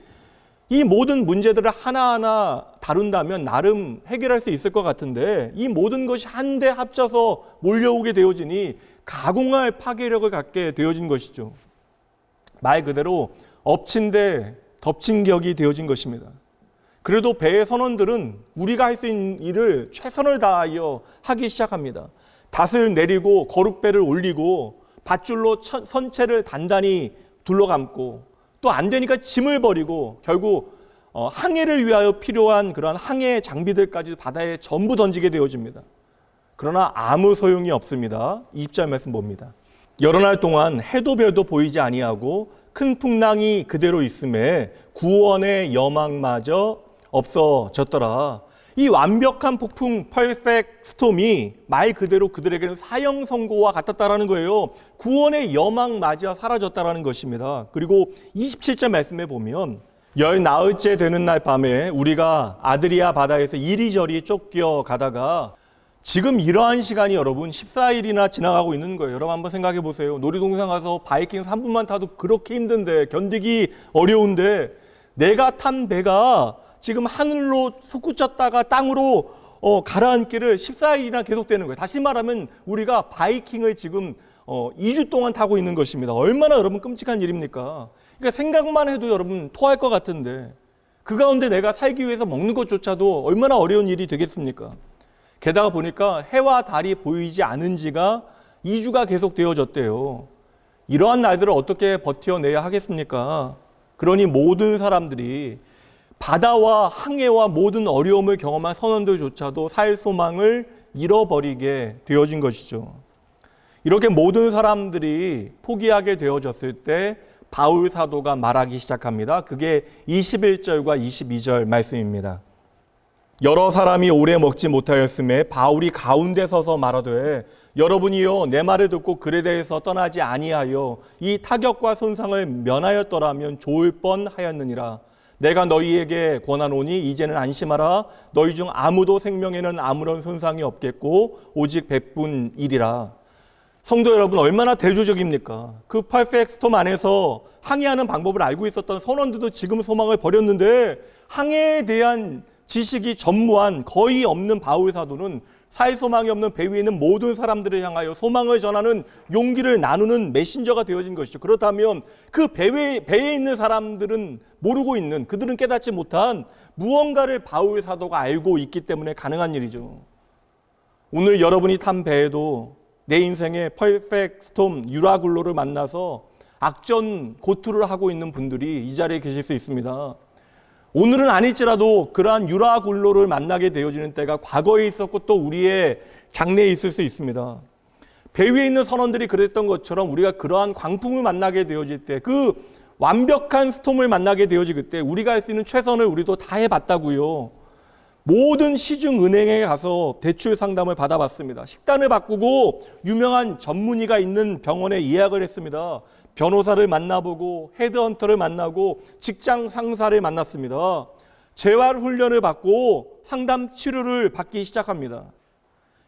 이 모든 문제들을 하나하나 다룬다면 나름 해결할 수 있을 것 같은데 이 모든 것이 한데 합쳐서 몰려오게 되어지니 가공할 파괴력을 갖게 되어진 것이죠. 말 그대로 엎친 데 덮친 격이 되어진 것입니다. 그래도 배의 선원들은 우리가 할 수 있는 일을 최선을 다하여 하기 시작합니다. 닷을 내리고 거룩배를 올리고 밧줄로 선체를 단단히 둘러감고 또 안 되니까 짐을 버리고 결국 항해를 위하여 필요한 그러한 항해 장비들까지 바다에 전부 던지게 되어집니다. 그러나 아무 소용이 없습니다. 20절 말씀 봅니다. 여러 날 동안 해도 별도 보이지 아니하고 큰 풍랑이 그대로 있음에 구원의 여망마저 없어졌더라. 이 완벽한 폭풍 퍼펙트 스톰이 말 그대로 그들에게는 사형 선고와 같았다라는 거예요. 구원의 여망마저 사라졌다라는 것입니다. 그리고 27절 말씀에 보면 14일째 되는 날 밤에 우리가 아드리아 바다에서 이리저리 쫓겨 가다가 지금 이러한 시간이 여러분 14일이나 지나가고 있는 거예요. 여러분 한번 생각해 보세요. 놀이동산 가서 바이킹 3분만 타도 그렇게 힘든데 견디기 어려운데 내가 탄 배가 지금 하늘로 솟구쳤다가 땅으로 가라앉기를 14일이나 계속되는 거예요. 다시 말하면 우리가 바이킹을 지금 2주 동안 타고 있는 것입니다. 얼마나 여러분 끔찍한 일입니까? 그러니까 생각만 해도 여러분 토할 것 같은데 그 가운데 내가 살기 위해서 먹는 것조차도 얼마나 어려운 일이 되겠습니까? 게다가 보니까 해와 달이 보이지 않은 지가 2주가 계속 되어졌대요. 이러한 날들을 어떻게 버텨내야 하겠습니까? 그러니 모든 사람들이 바다와 항해와 모든 어려움을 경험한 선원들조차도 살 소망을 잃어버리게 되어진 것이죠. 이렇게 모든 사람들이 포기하게 되어졌을 때 바울 사도가 말하기 시작합니다. 그게 21절과 22절 말씀입니다. 여러 사람이 오래 먹지 못하였음에 바울이 가운데 서서 말하되 여러분이요 내 말을 듣고 글에 대해서 떠나지 아니하여 이 타격과 손상을 면하였더라면 좋을 뻔하였느니라. 내가 너희에게 권하노니 이제는 안심하라. 너희 중 아무도 생명에는 아무런 손상이 없겠고 오직 백분이리라. 성도 여러분 얼마나 대조적입니까? 그 퍼펙트 스톰 안에서 항해하는 방법을 알고 있었던 선원들도 지금 소망을 버렸는데 항해에 대한 지식이 전무한 거의 없는 바울 사도는 살 소망이 없는 배 위에 있는 모든 사람들을 향하여 소망을 전하는 용기를 나누는 메신저가 되어진 것이죠. 그렇다면 그 배에 있는 사람들은 모르고 있는, 그들은 깨닫지 못한 무언가를 바울 사도가 알고 있기 때문에 가능한 일이죠. 오늘 여러분이 탄 배에도 내 인생의 퍼펙트 스톰 유라굴로를 만나서 악전 고투를 하고 있는 분들이 이 자리에 계실 수 있습니다. 오늘은 아닐지라도 그러한 유라굴로를 만나게 되어지는 때가 과거에 있었고 또 우리의 장래에 있을 수 있습니다. 배 위에 있는 선원들이 그랬던 것처럼 우리가 그러한 광풍을 만나게 되어질 때, 그 완벽한 스톰을 만나게 되어질 때 우리가 할 수 있는 최선을 우리도 다 해봤다고요. 모든 시중은행에 가서 대출 상담을 받아봤습니다. 식단을 바꾸고 유명한 전문의가 있는 병원에 예약을 했습니다. 변호사를 만나보고 헤드헌터를 만나고 직장 상사를 만났습니다. 재활 훈련을 받고 상담 치료를 받기 시작합니다.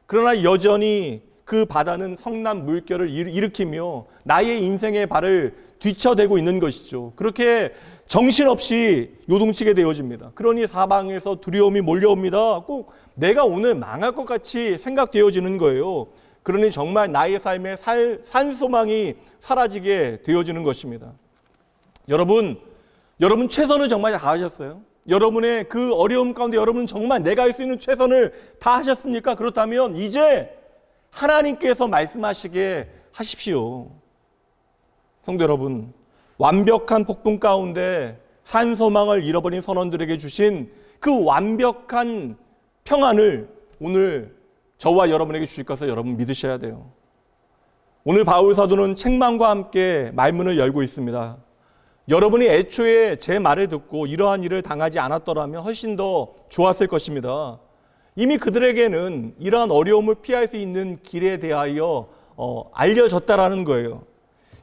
그러나 여전히 그 바다는 성난 물결을 일으키며 나의 인생의 발을 뒤쳐대고 있는 것이죠. 그렇게 정신없이 요동치게 되어집니다. 그러니 사방에서 두려움이 몰려옵니다. 꼭 내가 오늘 망할 것 같이 생각되어지는 거예요. 그러니 정말 나의 삶에 산소망이 사라지게 되어지는 것입니다. 여러분 최선을 정말 다 하셨어요? 여러분의 그 어려움 가운데 여러분은 정말 내가 할 수 있는 최선을 다 하셨습니까? 그렇다면 이제 하나님께서 말씀하시게 하십시오. 성도 여러분, 완벽한 폭풍 가운데 산소망을 잃어버린 선원들에게 주신 그 완벽한 평안을 오늘 저와 여러분에게 주실 것을 여러분 믿으셔야 돼요. 오늘 바울 사도는 책망과 함께 말문을 열고 있습니다. 여러분이 애초에 제 말을 듣고 이러한 일을 당하지 않았더라면 훨씬 더 좋았을 것입니다. 이미 그들에게는 이러한 어려움을 피할 수 있는 길에 대하여 알려졌다라는 거예요.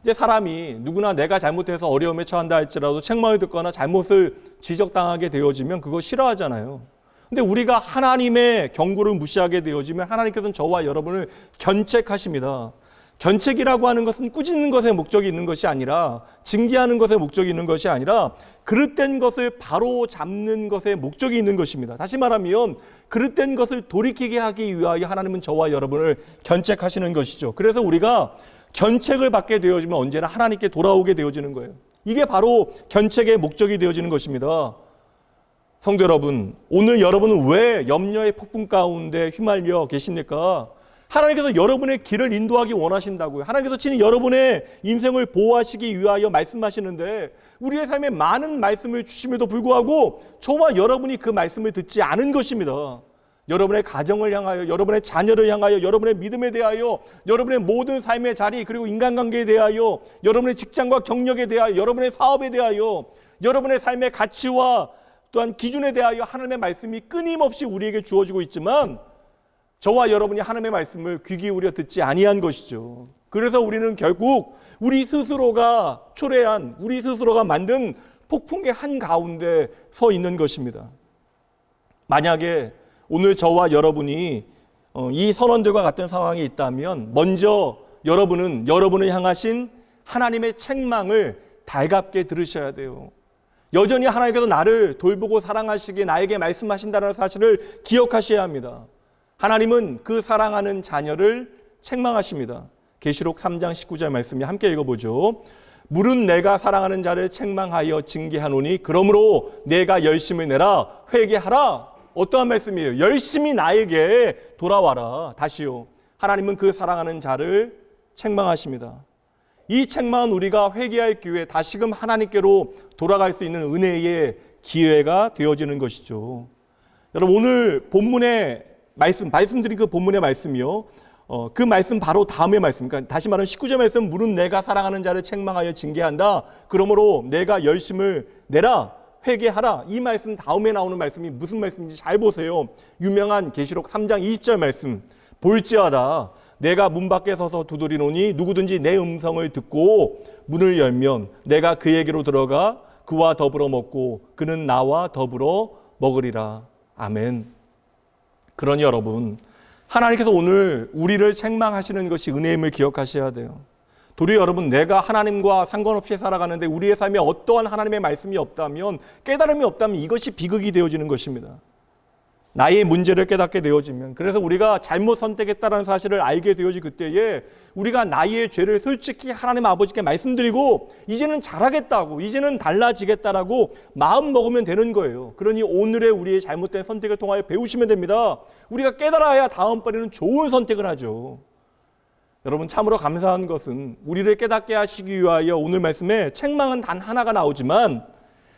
이제 사람이 누구나 내가 잘못해서 어려움에 처한다 할지라도 책망을 듣거나 잘못을 지적당하게 되어지면 그거 싫어하잖아요. 근데 우리가 하나님의 경고를 무시하게 되어지면 하나님께서는 저와 여러분을 견책하십니다. 견책이라고 하는 것은 꾸짖는 것에 목적이 있는 것이 아니라, 징계하는 것에 목적이 있는 것이 아니라 그릇된 것을 바로 잡는 것에 목적이 있는 것입니다. 다시 말하면 그릇된 것을 돌이키게 하기 위하여 하나님은 저와 여러분을 견책하시는 것이죠. 그래서 우리가 견책을 받게 되어지면 언제나 하나님께 돌아오게 되어지는 거예요. 이게 바로 견책의 목적이 되어지는 것입니다. 성도 여러분, 오늘 여러분은 왜 염려의 폭풍 가운데 휘말려 계십니까? 하나님께서 여러분의 길을 인도하기 원하신다고요. 하나님께서 친히 여러분의 인생을 보호하시기 위하여 말씀하시는데, 우리의 삶에 많은 말씀을 주심에도 불구하고 저와 여러분이 그 말씀을 듣지 않은 것입니다. 여러분의 가정을 향하여, 여러분의 자녀를 향하여, 여러분의 믿음에 대하여, 여러분의 모든 삶의 자리, 그리고 인간관계에 대하여, 여러분의 직장과 경력에 대하여, 여러분의 사업에 대하여, 여러분의 삶의 가치와 또한 기준에 대하여 하나님의 말씀이 끊임없이 우리에게 주어지고 있지만 저와 여러분이 하나님의 말씀을 귀 기울여 듣지 아니한 것이죠. 그래서 우리는 결국 우리 스스로가 초래한, 우리 스스로가 만든 폭풍의 한가운데 서 있는 것입니다. 만약에 오늘 저와 여러분이 이 선원들과 같은 상황에 있다면 먼저 여러분은 여러분을 향하신 하나님의 책망을 달갑게 들으셔야 돼요. 여전히 하나님께서 나를 돌보고 사랑하시기에 나에게 말씀하신다는 사실을 기억하셔야 합니다. 하나님은 그 사랑하는 자녀를 책망하십니다. 계시록 3장 19절 말씀이 함께 읽어보죠. 물은 내가 사랑하는 자를 책망하여 징계하노니 그러므로 내가 열심을 내라 회개하라. 어떠한 말씀이에요? 열심히 나에게 돌아와라. 다시요. 하나님은 그 사랑하는 자를 책망하십니다. 이 책망은 우리가 회개할 기회, 다시금 하나님께로 돌아갈 수 있는 은혜의 기회가 되어지는 것이죠. 여러분, 오늘 본문의 말씀드린 그 본문의 말씀이요. 그 말씀 바로 다음의 말씀. 그러니까 다시 말하면 19절 말씀, 물은 내가 사랑하는 자를 책망하여 징계한다. 그러므로 내가 열심을 내라. 회개하라. 이 말씀 다음에 나오는 말씀이 무슨 말씀인지 잘 보세요. 유명한 계시록 3장 20절 말씀. 볼지어다 내가 문 밖에 서서 두드리노니 누구든지 내 음성을 듣고 문을 열면 내가 그에게로 들어가 그와 더불어 먹고 그는 나와 더불어 먹으리라. 아멘. 그러니 여러분, 하나님께서 오늘 우리를 책망하시는 것이 은혜임을 기억하셔야 돼요. 도리어 여러분, 내가 하나님과 상관없이 살아가는데 우리의 삶에 어떠한 하나님의 말씀이 없다면, 깨달음이 없다면 이것이 비극이 되어지는 것입니다. 나의 문제를 깨닫게 되어지면, 그래서 우리가 잘못 선택했다는 사실을 알게 되어질 그때에 우리가 나의 죄를 솔직히 하나님 아버지께 말씀드리고 이제는 잘하겠다고, 이제는 달라지겠다라고 마음 먹으면 되는 거예요. 그러니 오늘의 우리의 잘못된 선택을 통하여 배우시면 됩니다. 우리가 깨달아야 다음번에는 좋은 선택을 하죠. 여러분, 참으로 감사한 것은 우리를 깨닫게 하시기 위하여 오늘 말씀에 책망은 단 하나가 나오지만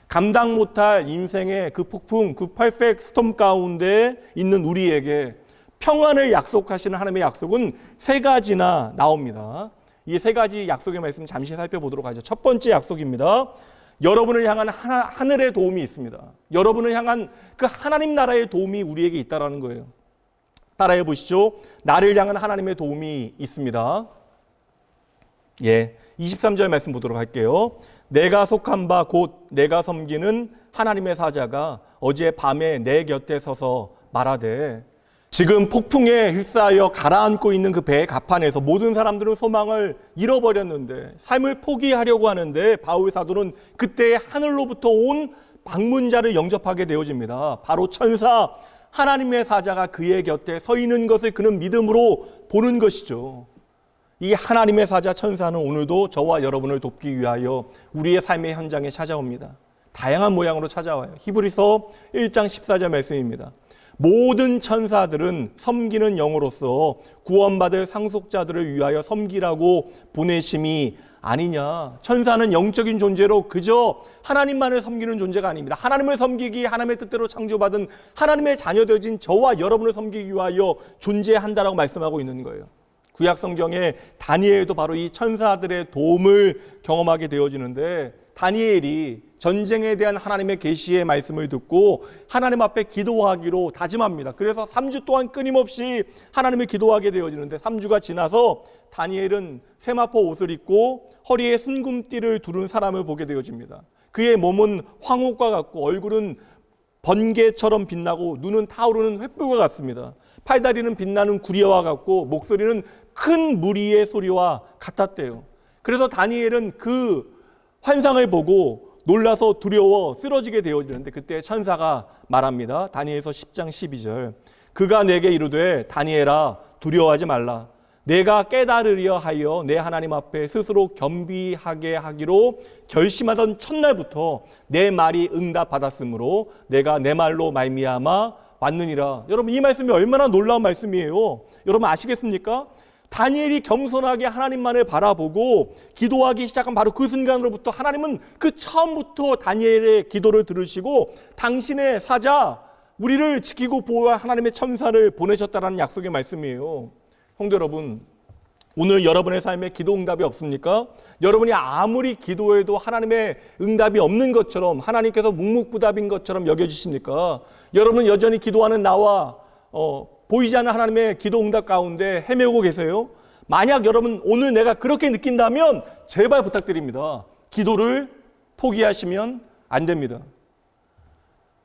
감당 못할 인생의 그 폭풍, 그 퍼펙트 스톰 가운데 있는 우리에게 평안을 약속하시는 하나님의 약속은 세 가지나 나옵니다. 이 세 가지 약속의 말씀 잠시 살펴보도록 하죠. 첫 번째 약속입니다. 여러분을 향한 하늘의 도움이 있습니다. 여러분을 향한 그 하나님 나라의 도움이 우리에게 있다라는 거예요. 따라해 보시죠. 나를 향한 하나님의 도움이 있습니다. 23절 말씀 보도록 할게요. 내가 속한 바 곧 내가 섬기는 하나님의 사자가 어제 밤에 내 곁에 서서 말하되, 지금 폭풍에 휩싸여 가라앉고 있는 그 배의 갑판에서 모든 사람들은 소망을 잃어버렸는데 삶을 포기하려고 하는데 바울 사도는 그때 하늘로부터 온 방문자를 영접하게 되어집니다. 바로 천사 하나님의 사자가 그의 곁에 서 있는 것을 그는 믿음으로 보는 것이죠. 이 하나님의 사자 천사는 오늘도 저와 여러분을 돕기 위하여 우리의 삶의 현장에 찾아옵니다. 다양한 모양으로 찾아와요. 히브리서 1장 14절 말씀입니다. 모든 천사들은 섬기는 영으로서 구원받을 상속자들을 위하여 섬기라고 보내심이 아니냐. 천사는 영적인 존재로 그저 하나님만을 섬기는 존재가 아닙니다. 하나님을 섬기기, 하나님의 뜻대로 창조받은 하나님의 자녀 되어진 저와 여러분을 섬기기 위하여 존재한다라고 말씀하고 있는 거예요. 구약 성경에 다니엘도 바로 이 천사들의 도움을 경험하게 되어지는데, 다니엘이 전쟁에 대한 하나님의 계시의 말씀을 듣고 하나님 앞에 기도하기로 다짐합니다. 그래서 3주 동안 끊임없이 하나님을 기도하게 되어지는데, 3주가 지나서 다니엘은 세마포 옷을 입고 허리에 순금띠를 두른 사람을 보게 되어집니다. 그의 몸은 황옥과 같고 얼굴은 번개처럼 빛나고 눈은 타오르는 횃불과 같습니다. 팔다리는 빛나는 구리와 같고 목소리는 큰 무리의 소리와 같았대요. 그래서 다니엘은 그 환상을 보고 놀라서 두려워 쓰러지게 되어지는데, 그때 천사가 말합니다. 다니엘서 10장 12절. 그가 내게 이르되 다니엘아 두려워하지 말라. 내가 깨달으려 하여 내 하나님 앞에 스스로 겸비하게 하기로 결심하던 첫날부터 내 말이 응답받았으므로 내가 내 말로 말미암아 왔느니라. 여러분, 이 말씀이 얼마나 놀라운 말씀이에요. 여러분 아시겠습니까? 다니엘이 겸손하게 하나님만을 바라보고 기도하기 시작한 바로 그 순간으로부터 하나님은 그 처음부터 다니엘의 기도를 들으시고 당신의 사자 우리를 지키고 보호할 하나님의 천사를 보내셨다라는 약속의 말씀이에요. 성도 여러분, 오늘 여러분의 삶에 기도 응답이 없습니까? 여러분이 아무리 기도해도 하나님의 응답이 없는 것처럼, 하나님께서 묵묵부답인 것처럼 여겨지십니까? 여러분은 여전히 기도하는 나와 보이지 않는 하나님의 기도 응답 가운데 헤매고 계세요? 만약 여러분 오늘 내가 그렇게 느낀다면 제발 부탁드립니다. 기도를 포기하시면 안 됩니다.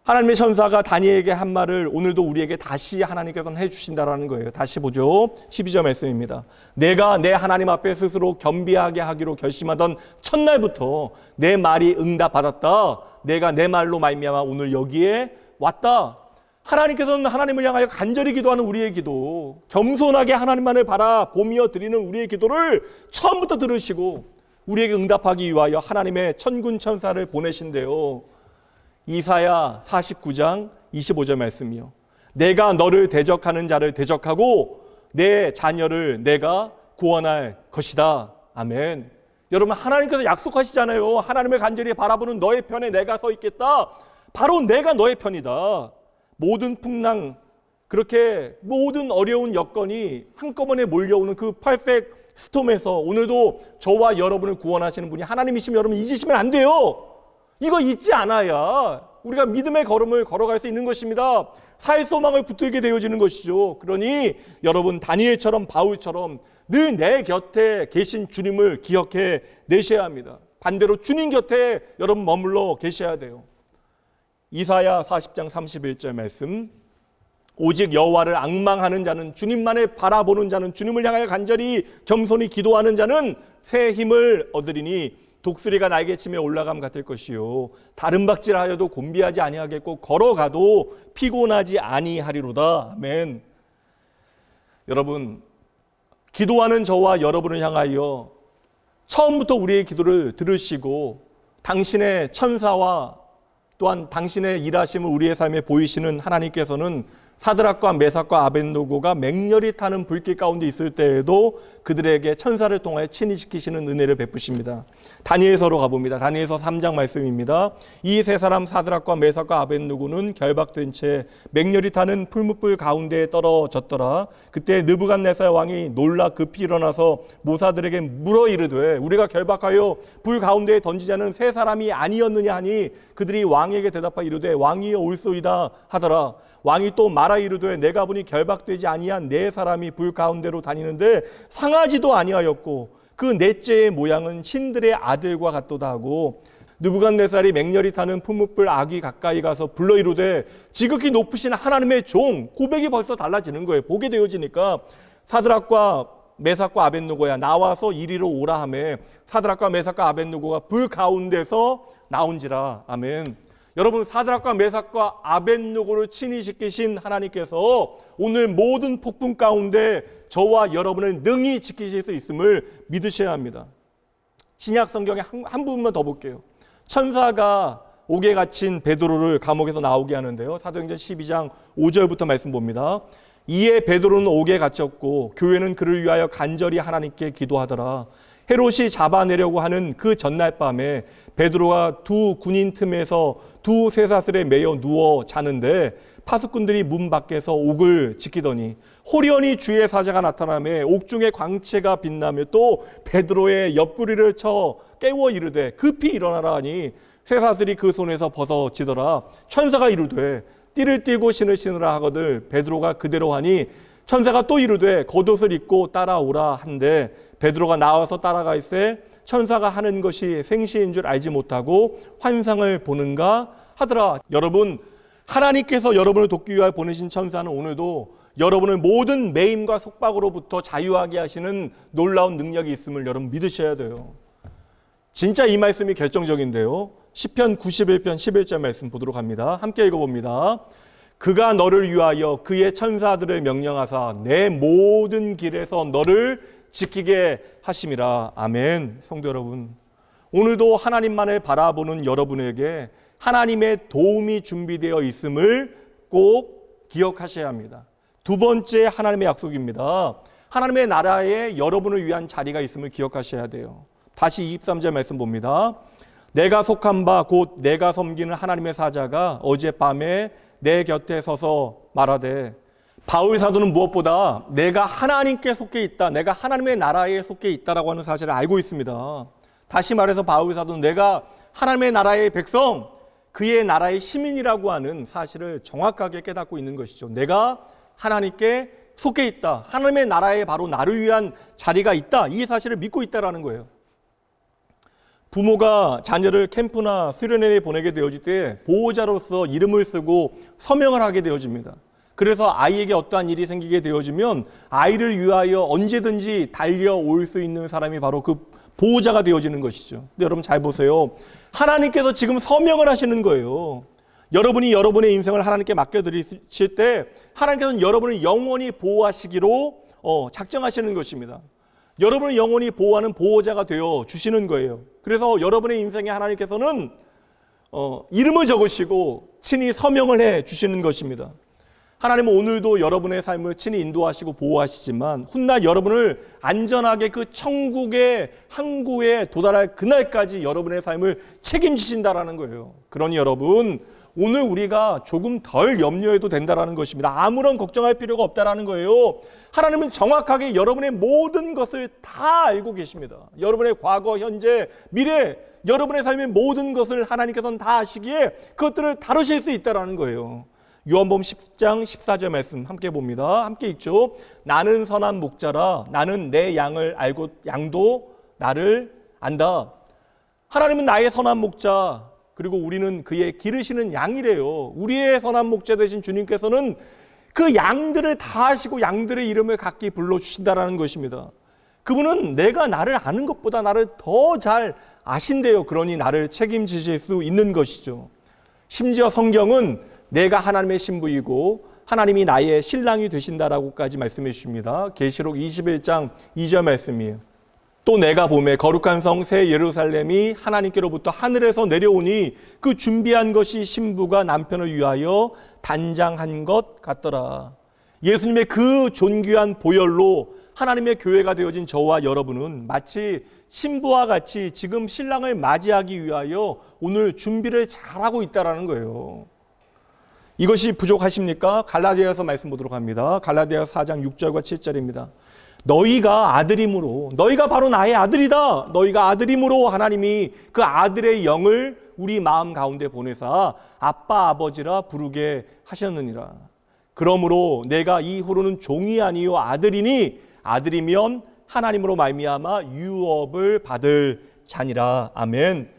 하나님의 천사가 다니엘에게 한 말을 오늘도 우리에게 다시 하나님께서는 해주신다라는 거예요. 다시 보죠. 12절 말씀입니다. 내가 내 하나님 앞에 스스로 겸비하게 하기로 결심하던 첫날부터 내 말이 응답받았다. 내가 내 말로 말미암아 오늘 여기에 왔다. 하나님께서는 하나님을 향하여 간절히 기도하는 우리의 기도, 겸손하게 하나님만을 바라보며 드리는 우리의 기도를 처음부터 들으시고 우리에게 응답하기 위하여 하나님의 천군 천사를 보내신대요. 이사야 49장 25절 말씀이요. 내가 너를 대적하는 자를 대적하고 내 자녀를 내가 구원할 것이다. 아멘. 여러분, 하나님께서 약속하시잖아요. 하나님을 간절히 바라보는 너의 편에 내가 서 있겠다. 바로 내가 너의 편이다. 모든 풍랑, 그렇게 모든 어려운 여건이 한꺼번에 몰려오는 그 퍼펙트 스톰에서 오늘도 저와 여러분을 구원하시는 분이 하나님이시면 여러분 잊으시면 안 돼요. 이거 잊지 않아야 우리가 믿음의 걸음을 걸어갈 수 있는 것입니다. 사회 소망을 붙들게 되어지는 것이죠. 그러니 여러분 다니엘처럼 바울처럼 늘 내 곁에 계신 주님을 기억해 내셔야 합니다. 반대로 주님 곁에 여러분 머물러 계셔야 돼요. 이사야 40장 31절 말씀. 오직 여호와를 앙망하는 자는, 주님만을 바라보는 자는, 주님을 향하여 간절히 겸손히 기도하는 자는 새 힘을 얻으리니 독수리가 날개치며 올라감 같을 것이요 다른 박질하여도 곤비하지 아니하겠고 걸어가도 피곤하지 아니하리로다. 아멘. 여러분, 기도하는 저와 여러분을 향하여 처음부터 우리의 기도를 들으시고 당신의 천사와 또한 당신의 일하심을 우리의 삶에 보이시는 하나님께서는 사드락과 메삭과 아벳노고가 맹렬히 타는 불길 가운데 있을 때에도 그들에게 천사를 통하여 친히 지키시는 은혜를 베푸십니다. 다니엘서로 가봅니다. 다니엘서 3장 말씀입니다. 이 세 사람 사드락과 메삭과 아벳노고는 결박된 채 맹렬히 타는 풀무불 가운데에 떨어졌더라. 그때 느부갓네살 왕이 놀라 급히 일어나서 모사들에게 물어 이르되 우리가 결박하여 불 가운데에 던지자는 세 사람이 아니었느냐 하니 그들이 왕에게 대답하여 이르되 왕이여 올소이다 하더라. 왕이 또 말하 이르되 내가 보니 결박되지 아니한 네 사람이 불 가운데로 다니는데 상하지도 아니하였고 그 넷째의 모양은 신들의 아들과 같도다 하고 느부갓네살이 맹렬히 타는 풀무불 아귀 가까이 가서 불러 이르되 지극히 높으신 하나님의 종. 고백이 벌써 달라지는 거예요. 보게 되어지니까 사드락과 메삭과 아벳노고야 나와서 이리로 오라 하매 사드락과 메삭과 아벳노고가 불 가운데서 나온지라. 아멘. 여러분, 사드락과 메삭과 아벳노고를 친히 지키신 하나님께서 오늘 모든 폭풍 가운데 저와 여러분을 능히 지키실 수 있음을 믿으셔야 합니다. 신약 성경에 한 부분만 더 볼게요. 천사가 옥에 갇힌 베드로를 감옥에서 나오게 하는데요. 사도행전 12장 5절부터 말씀 봅니다. 이에 베드로는 옥에 갇혔고 교회는 그를 위하여 간절히 하나님께 기도하더라. 헤롯이 잡아내려고 하는 그 전날 밤에 베드로가 두 군인 틈에서 두 쇠사슬에 매여 누워 자는데 파수꾼들이 문 밖에서 옥을 지키더니 호련히 주의 사자가 나타나며 옥중의 광채가 빛나며 또 베드로의 옆구리를 쳐 깨워 이르되 급히 일어나라 하니 쇠사슬이 그 손에서 벗어지더라. 천사가 이르되 띠를 띠고 신을 신으라 하거늘 베드로가 그대로 하니 천사가 또 이르되 겉옷을 입고 따라오라 한데 베드로가 나와서 따라가 있에 천사가 하는 것이 생시인 줄 알지 못하고 환상을 보는가 하더라. 여러분, 하나님께서 여러분을 돕기 위하여 보내신 천사는 오늘도 여러분을 모든 매임과 속박으로부터 자유하게 하시는 놀라운 능력이 있음을 여러분 믿으셔야 돼요. 진짜 이 말씀이 결정적인데요. 시편 91편 11절 말씀 보도록 합니다. 함께 읽어봅니다. 그가 너를 위하여 그의 천사들을 명령하사 내 모든 길에서 너를 지키게 하심이라. 아멘. 성도 여러분, 오늘도 하나님만을 바라보는 여러분에게 하나님의 도움이 준비되어 있음을 꼭 기억하셔야 합니다. 두 번째 하나님의 약속입니다. 하나님의 나라에 여러분을 위한 자리가 있음을 기억하셔야 돼요. 다시 23절 말씀 봅니다. 내가 속한 바 곧 내가 섬기는 하나님의 사자가 어젯밤에 내 곁에 서서 말하되, 바울 사도는 무엇보다 내가 하나님께 속해 있다, 내가 하나님의 나라에 속해 있다라고 하는 사실을 알고 있습니다. 다시 말해서 바울 사도는 내가 하나님의 나라의 백성, 그의 나라의 시민이라고 하는 사실을 정확하게 깨닫고 있는 것이죠. 내가 하나님께 속해 있다, 하나님의 나라에 바로 나를 위한 자리가 있다, 이 사실을 믿고 있다라는 거예요. 부모가 자녀를 캠프나 수련회에 보내게 되어질 때 보호자로서 이름을 쓰고 서명을 하게 되어집니다. 그래서 아이에게 어떠한 일이 생기게 되어지면 아이를 위하여 언제든지 달려올 수 있는 사람이 바로 그 보호자가 되어지는 것이죠. 근데 여러분 잘 보세요. 하나님께서 지금 서명을 하시는 거예요. 여러분이 여러분의 인생을 하나님께 맡겨드리실 때 하나님께서는 여러분을 영원히 보호하시기로 작정하시는 것입니다. 여러분을 영원히 보호하는 보호자가 되어 주시는 거예요. 그래서 여러분의 인생에 하나님께서는 이름을 적으시고 친히 서명을 해 주시는 것입니다. 하나님은 오늘도 여러분의 삶을 친히 인도하시고 보호하시지만 훗날 여러분을 안전하게 그 천국의 항구에 도달할 그날까지 여러분의 삶을 책임지신다라는 거예요. 그러니 여러분, 오늘 우리가 조금 덜 염려해도 된다라는 것입니다. 아무런 걱정할 필요가 없다라는 거예요. 하나님은 정확하게 여러분의 모든 것을 다 알고 계십니다. 여러분의 과거, 현재, 미래, 여러분의 삶의 모든 것을 하나님께서는 다 아시기에 그것들을 다루실 수 있다라는 거예요. 요한복음 10장 14절 말씀 함께 봅니다. 함께 읽죠. 나는 선한 목자라, 나는 내 양을 알고 양도 나를 안다. 하나님은 나의 선한 목자, 그리고 우리는 그의 기르시는 양이래요. 우리의 선한 목자 되신 주님께서는 그 양들을 다 아시고 양들의 이름을 각기 불러주신다라는 것입니다. 그분은 내가 나를 아는 것보다 나를 더 잘 아신대요. 그러니 나를 책임지실 수 있는 것이죠. 심지어 성경은 내가 하나님의 신부이고 하나님이 나의 신랑이 되신다라고까지 말씀해 주십니다. 계시록 21장 2절 말씀이에요. 또 내가 보매 거룩한 성 새 예루살렘이 하나님께로부터 하늘에서 내려오니 그 준비한 것이 신부가 남편을 위하여 단장한 것 같더라. 예수님의 그 존귀한 보혈로 하나님의 교회가 되어진 저와 여러분은 마치 신부와 같이 지금 신랑을 맞이하기 위하여 오늘 준비를 잘하고 있다는 거예요. 이것이 부족하십니까? 갈라디아서 말씀 보도록 합니다. 갈라디아서 4장 6절과 7절입니다. 너희가 아들임으로, 너희가 바로 나의 아들이다. 너희가 아들임으로 하나님이 그 아들의 영을 우리 마음 가운데 보내사 아빠 아버지라 부르게 하셨느니라. 그러므로 내가 이후로는 종이 아니요 아들이니 아들이면 하나님으로 말미암아 유업을 받을 자니라. 아멘.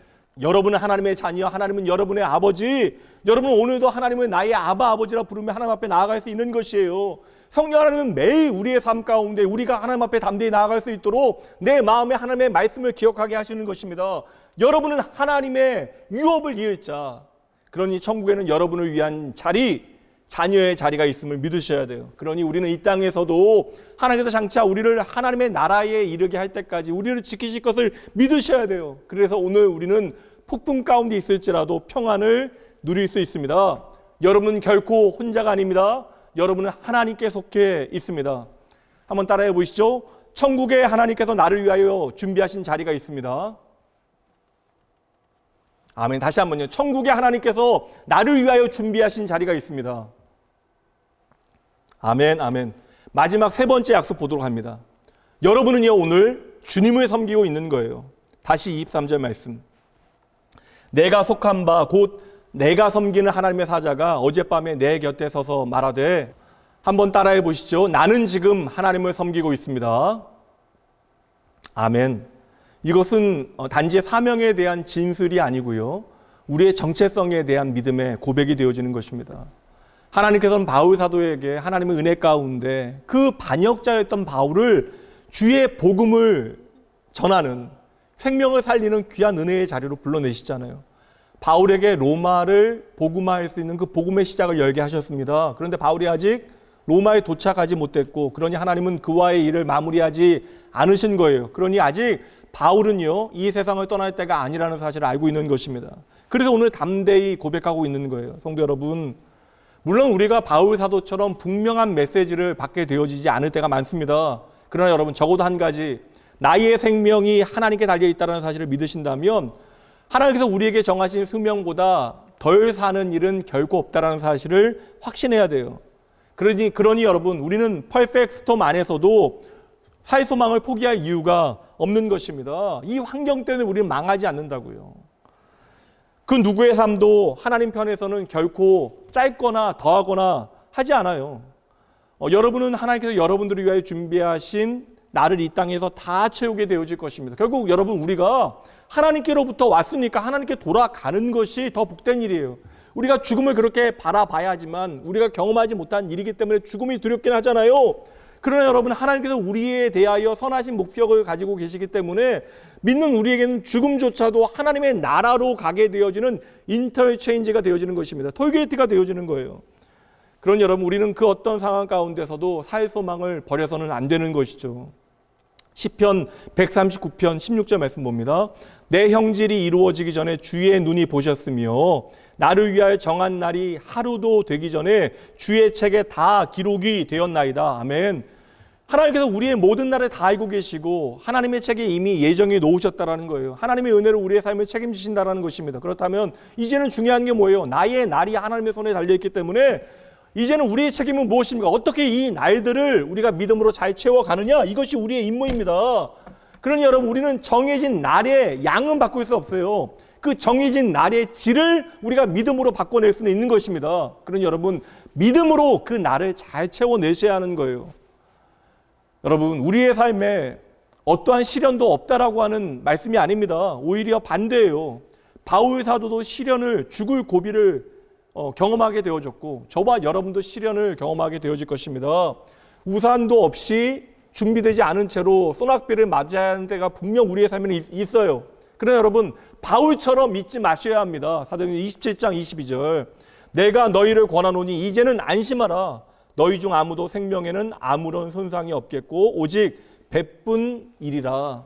여러분은 하나님의 자녀, 하나님은 여러분의 아버지. 여러분은 오늘도 하나님을 나의 아바 아버지라 부르며 하나님 앞에 나아갈 수 있는 것이에요. 성령 하나님은 매일 우리의 삶 가운데 우리가 하나님 앞에 담대히 나아갈 수 있도록 내 마음에 하나님의 말씀을 기억하게 하시는 것입니다. 여러분은 하나님의 유업을 이을 자. 그러니 천국에는 여러분을 위한 자리, 자녀의 자리가 있음을 믿으셔야 돼요. 그러니 우리는 이 땅에서도 하나님께서 장차 우리를 하나님의 나라에 이르게 할 때까지 우리를 지키실 것을 믿으셔야 돼요. 그래서 오늘 우리는 폭풍 가운데 있을지라도 평안을 누릴 수 있습니다. 여러분은 결코 혼자가 아닙니다. 여러분은 하나님께 속해 있습니다. 한번 따라해 보시죠. 천국에 하나님께서 나를 위하여 준비하신 자리가 있습니다. 아멘. 다시 한번요. 천국에 하나님께서 나를 위하여 준비하신 자리가 있습니다. 아멘, 아멘. 마지막 세 번째 약속 보도록 합니다. 여러분은요, 오늘 주님을 섬기고 있는 거예요. 다시 23절 말씀. 내가 속한 바 곧 내가 섬기는 하나님의 사자가 어젯밤에 내 곁에 서서 말하되, 한번 따라해 보시죠. 나는 지금 하나님을 섬기고 있습니다. 아멘. 이것은 단지 사명에 대한 진술이 아니고요, 우리의 정체성에 대한 믿음의 고백이 되어지는 것입니다. 하나님께서는 바울 사도에게 하나님의 은혜 가운데 그 반역자였던 바울을 주의 복음을 전하는, 생명을 살리는 귀한 은혜의 자리로 불러내시잖아요. 바울에게 로마를 복음화할 수 있는 그 복음의 시작을 열게 하셨습니다. 그런데 바울이 아직 로마에 도착하지 못했고, 그러니 하나님은 그와의 일을 마무리하지 않으신 거예요. 그러니 아직 바울은요, 이 세상을 떠날 때가 아니라는 사실을 알고 있는 것입니다. 그래서 오늘 담대히 고백하고 있는 거예요. 성도 여러분, 물론 우리가 바울 사도처럼 분명한 메시지를 받게 되어지지 않을 때가 많습니다. 그러나 여러분, 적어도 한 가지, 나의 생명이 하나님께 달려있다는 사실을 믿으신다면 하나님께서 우리에게 정하신 수명보다 덜 사는 일은 결코 없다는 사실을 확신해야 돼요. 그러니 여러분, 우리는 퍼펙트 스톰 안에서도 사회 소망을 포기할 이유가 없는 것입니다. 이 환경 때문에 우리는 망하지 않는다고요. 그 누구의 삶도 하나님 편에서는 결코 짧거나 더하거나 하지 않아요. 여러분은 하나님께서 여러분들을 위하여 준비하신 나를 이 땅에서 다 채우게 되어질 것입니다. 결국 여러분, 우리가 하나님께로부터 왔으니까 하나님께 돌아가는 것이 더 복된 일이에요. 우리가 죽음을 그렇게 바라봐야 하지만 우리가 경험하지 못한 일이기 때문에 죽음이 두렵긴 하잖아요. 그러나 여러분, 하나님께서 우리에 대하여 선하신 목적을 가지고 계시기 때문에 믿는 우리에게는 죽음조차도 하나님의 나라로 가게 되어지는 인터체인지가 되어지는 것입니다. 톨게이트가 되어지는 거예요. 그러니 여러분, 우리는 그 어떤 상황 가운데서도 살 소망을 버려서는 안 되는 것이죠. 시편 139편 16절 말씀 봅니다. 내 형질이 이루어지기 전에 주의 눈이 보셨으며 나를 위하여 정한 날이 하루도 되기 전에 주의 책에 다 기록이 되었나이다. 아멘. 하나님께서 우리의 모든 날을 다 알고 계시고 하나님의 책에 이미 예정해 놓으셨다라는 거예요. 하나님의 은혜로 우리의 삶을 책임지신다라는 것입니다. 그렇다면 이제는 중요한 게 뭐예요? 나의 날이 하나님의 손에 달려있기 때문에 이제는 우리의 책임은 무엇입니까? 어떻게 이 날들을 우리가 믿음으로 잘 채워가느냐? 이것이 우리의 임무입니다. 그러니 여러분, 우리는 정해진 날의 양은 바꿀 수 없어요. 그 정해진 날의 질을 우리가 믿음으로 바꿔낼 수는 있는 것입니다. 그러니 여러분, 믿음으로 그 날을 잘 채워내셔야 하는 거예요. 여러분, 우리의 삶에 어떠한 시련도 없다라고 하는 말씀이 아닙니다. 오히려 반대예요. 바울 사도도 시련을, 죽을 고비를 경험하게 되어졌고, 저와 여러분도 시련을 경험하게 되어질 것입니다. 우산도 없이 준비되지 않은 채로 소낙비를 맞이해야 하는 때가 분명 우리의 삶에는 있어요. 그러나 여러분, 바울처럼 믿지 마셔야 합니다. 사도행전 27장 22절. 내가 너희를 권하노니 이제는 안심하라. 너희 중 아무도 생명에는 아무런 손상이 없겠고 오직 배뿐이리라.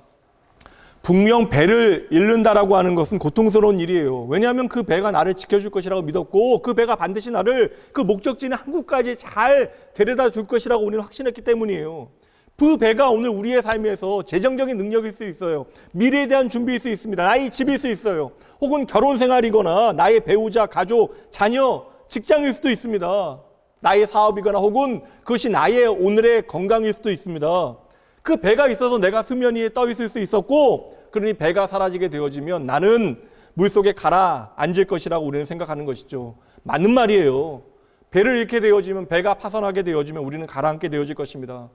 분명 배를 잃는다라고 하는 것은 고통스러운 일이에요. 왜냐하면 그 배가 나를 지켜줄 것이라고 믿었고, 그 배가 반드시 나를 그 목적지인 한국까지 잘 데려다 줄 것이라고 우리는 확신했기 때문이에요. 그 배가 오늘 우리의 삶에서 재정적인 능력일 수 있어요. 미래에 대한 준비일 수 있습니다. 나의 집일 수 있어요. 혹은 결혼 생활이거나 나의 배우자, 가족, 자녀, 직장일 수도 있습니다. 나의 사업이거나 혹은 그것이 나의 오늘의 건강일 수도 있습니다. 그 배가 있어서 내가 수면 위에 떠 있을 수 있었고, 그러니 배가 사라지게 되어지면 나는 물속에 가라앉을 것이라고 우리는 생각하는 것이죠. 맞는 말이에요. 배를 잃게 되어지면, 배가 파손하게 되어지면 우리는 가라앉게 되어질 것입니다.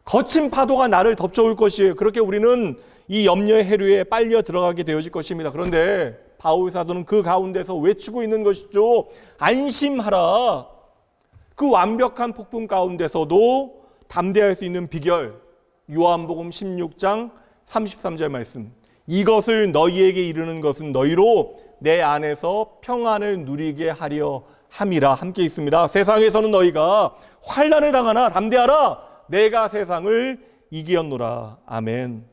거친 파도가 나를 덮쳐올 것이에요. 그렇게 우리는 이 염려의 해류에 빨려 들어가게 되어질 것입니다. 그런데 바울 사도는 그 가운데서 외치고 있는 것이죠. 안심하라. 그 완벽한 폭풍 가운데서도 담대할 수 있는 비결, 요한복음 16장 33절 말씀. 이것을 너희에게 이르는 것은 너희로 내 안에서 평안을 누리게 하려 함이라. 함께 있습니다. 세상에서는 너희가 환난을 당하나 담대하라. 내가 세상을 이기었노라. 아멘.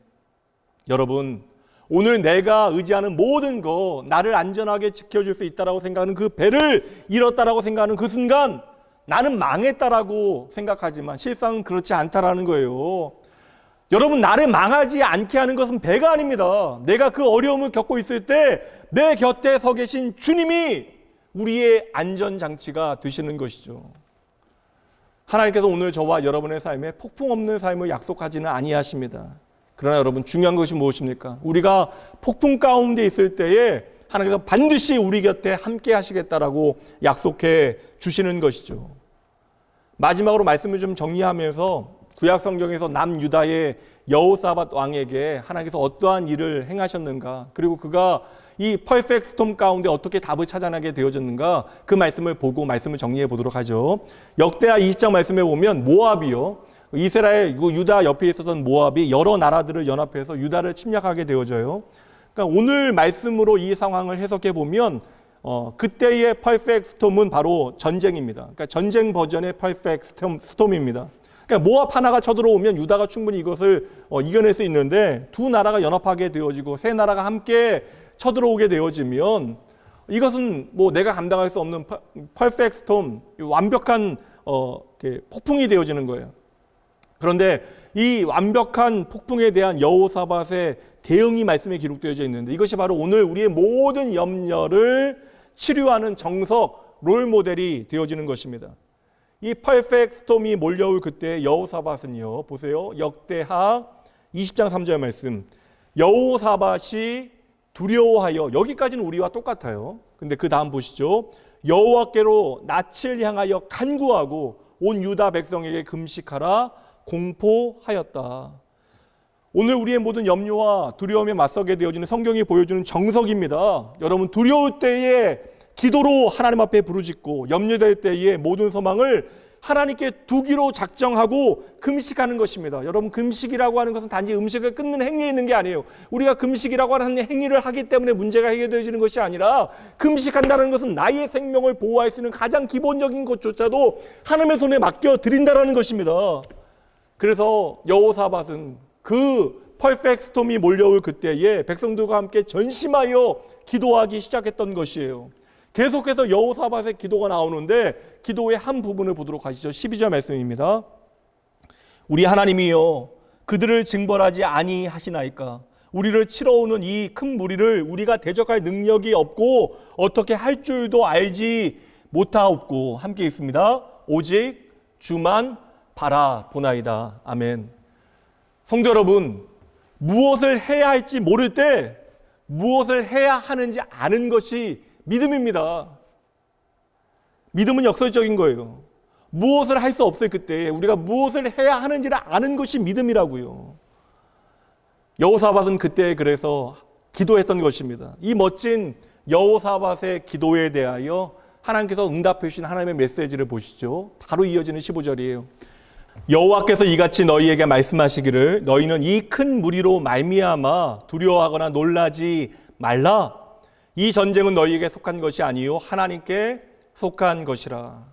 여러분, 오늘 내가 의지하는 모든 것, 나를 안전하게 지켜줄 수 있다라고 생각하는 그 배를 잃었다라고 생각하는 그 순간 나는 망했다라고 생각하지만 실상은 그렇지 않다라는 거예요. 여러분, 나를 망하지 않게 하는 것은 배가 아닙니다. 내가 그 어려움을 겪고 있을 때 내 곁에 서 계신 주님이 우리의 안전장치가 되시는 것이죠. 하나님께서 오늘 저와 여러분의 삶에 폭풍 없는 삶을 약속하지는 아니하십니다. 그러나 여러분, 중요한 것이 무엇입니까? 우리가 폭풍 가운데 있을 때에 하나님께서 반드시 우리 곁에 함께 하시겠다라고 약속해 주시는 것이죠. 마지막으로 말씀을 좀 정리하면서 구약 성경에서 남유다의 여호사밧 왕에게 하나님께서 어떠한 일을 행하셨는가, 그리고 그가 이 퍼펙트 스톰 가운데 어떻게 답을 찾아나게 되어졌는가, 그 말씀을 보고 말씀을 정리해 보도록 하죠. 역대하 20장 말씀에 보면 모압이요, 이스라엘 유다 옆에 있었던 모압이 여러 나라들을 연합해서 유다를 침략하게 되어져요. 그러니까 오늘 말씀으로 이 상황을 해석해 보면 그때의 퍼펙트 스톰은 바로 전쟁입니다. 그러니까 전쟁 버전의 퍼펙트 스톰입니다. 그러니까 모압 하나가 쳐들어오면 유다가 충분히 이것을 이겨낼 수 있는데, 두 나라가 연합하게 되어지고 세 나라가 함께 쳐들어오게 되어지면 이것은 뭐 내가 감당할 수 없는 퍼펙트 스톰, 완벽한 폭풍이 되어지는 거예요. 그런데 이 완벽한 폭풍에 대한 여호사밧의 대응이 말씀에 기록되어져 있는데, 이것이 바로 오늘 우리의 모든 염려를 치료하는 정석 롤 모델이 되어지는 것입니다. 이 퍼펙트 스톰이 몰려올 그때 여호사밧은요, 보세요. 역대하 20장 3절 말씀. 여호사밧이 두려워하여, 여기까지는 우리와 똑같아요. 근데 그 다음 보시죠. 여호와께로 낯을 향하여 간구하고 온 유다 백성에게 금식하라 공포하였다. 오늘 우리의 모든 염려와 두려움에 맞서게 되어지는 성경이 보여주는 정석입니다. 여러분, 두려울 때에 기도로 하나님 앞에 부르짖고, 염려될 때에 모든 소망을 하나님께 두기로 작정하고 금식하는 것입니다. 여러분, 금식이라고 하는 것은 단지 음식을 끊는 행위에 있는 게 아니에요. 우리가 금식이라고 하는 행위를 하기 때문에 문제가 해결되어지는 것이 아니라, 금식한다는 것은 나의 생명을 보호할 수 있는 가장 기본적인 것조차도 하나님의 손에 맡겨 드린다라는 것입니다. 그래서 여호사밧은 그 퍼펙트 스톰이 몰려올 그때에 백성들과 함께 전심하여 기도하기 시작했던 것이에요. 계속해서 여호사밧의 기도가 나오는데, 기도의 한 부분을 보도록 하시죠. 12절 말씀입니다. 우리 하나님이여, 그들을 징벌하지 아니하시나이까? 우리를 치러오는 이 큰 무리를 우리가 대적할 능력이 없고 어떻게 할 줄도 알지 못하옵고, 함께 있습니다. 오직 주만 바라보나이다. 아멘. 성도 여러분, 무엇을 해야 할지 모를 때 무엇을 해야 하는지 아는 것이 믿음입니다. 믿음은 역설적인 거예요. 무엇을 할 수 없을 그때 우리가 무엇을 해야 하는지를 아는 것이 믿음이라고요. 여호사밧은 그때 그래서 기도했던 것입니다. 이 멋진 여호사밧의 기도에 대하여 하나님께서 응답해 주신 하나님의 메시지를 보시죠. 바로 이어지는 15절이에요. 여호와께서 이같이 너희에게 말씀하시기를, 너희는 이 큰 무리로 말미암아 두려워하거나 놀라지 말라. 이 전쟁은 너희에게 속한 것이 아니요 하나님께 속한 것이라.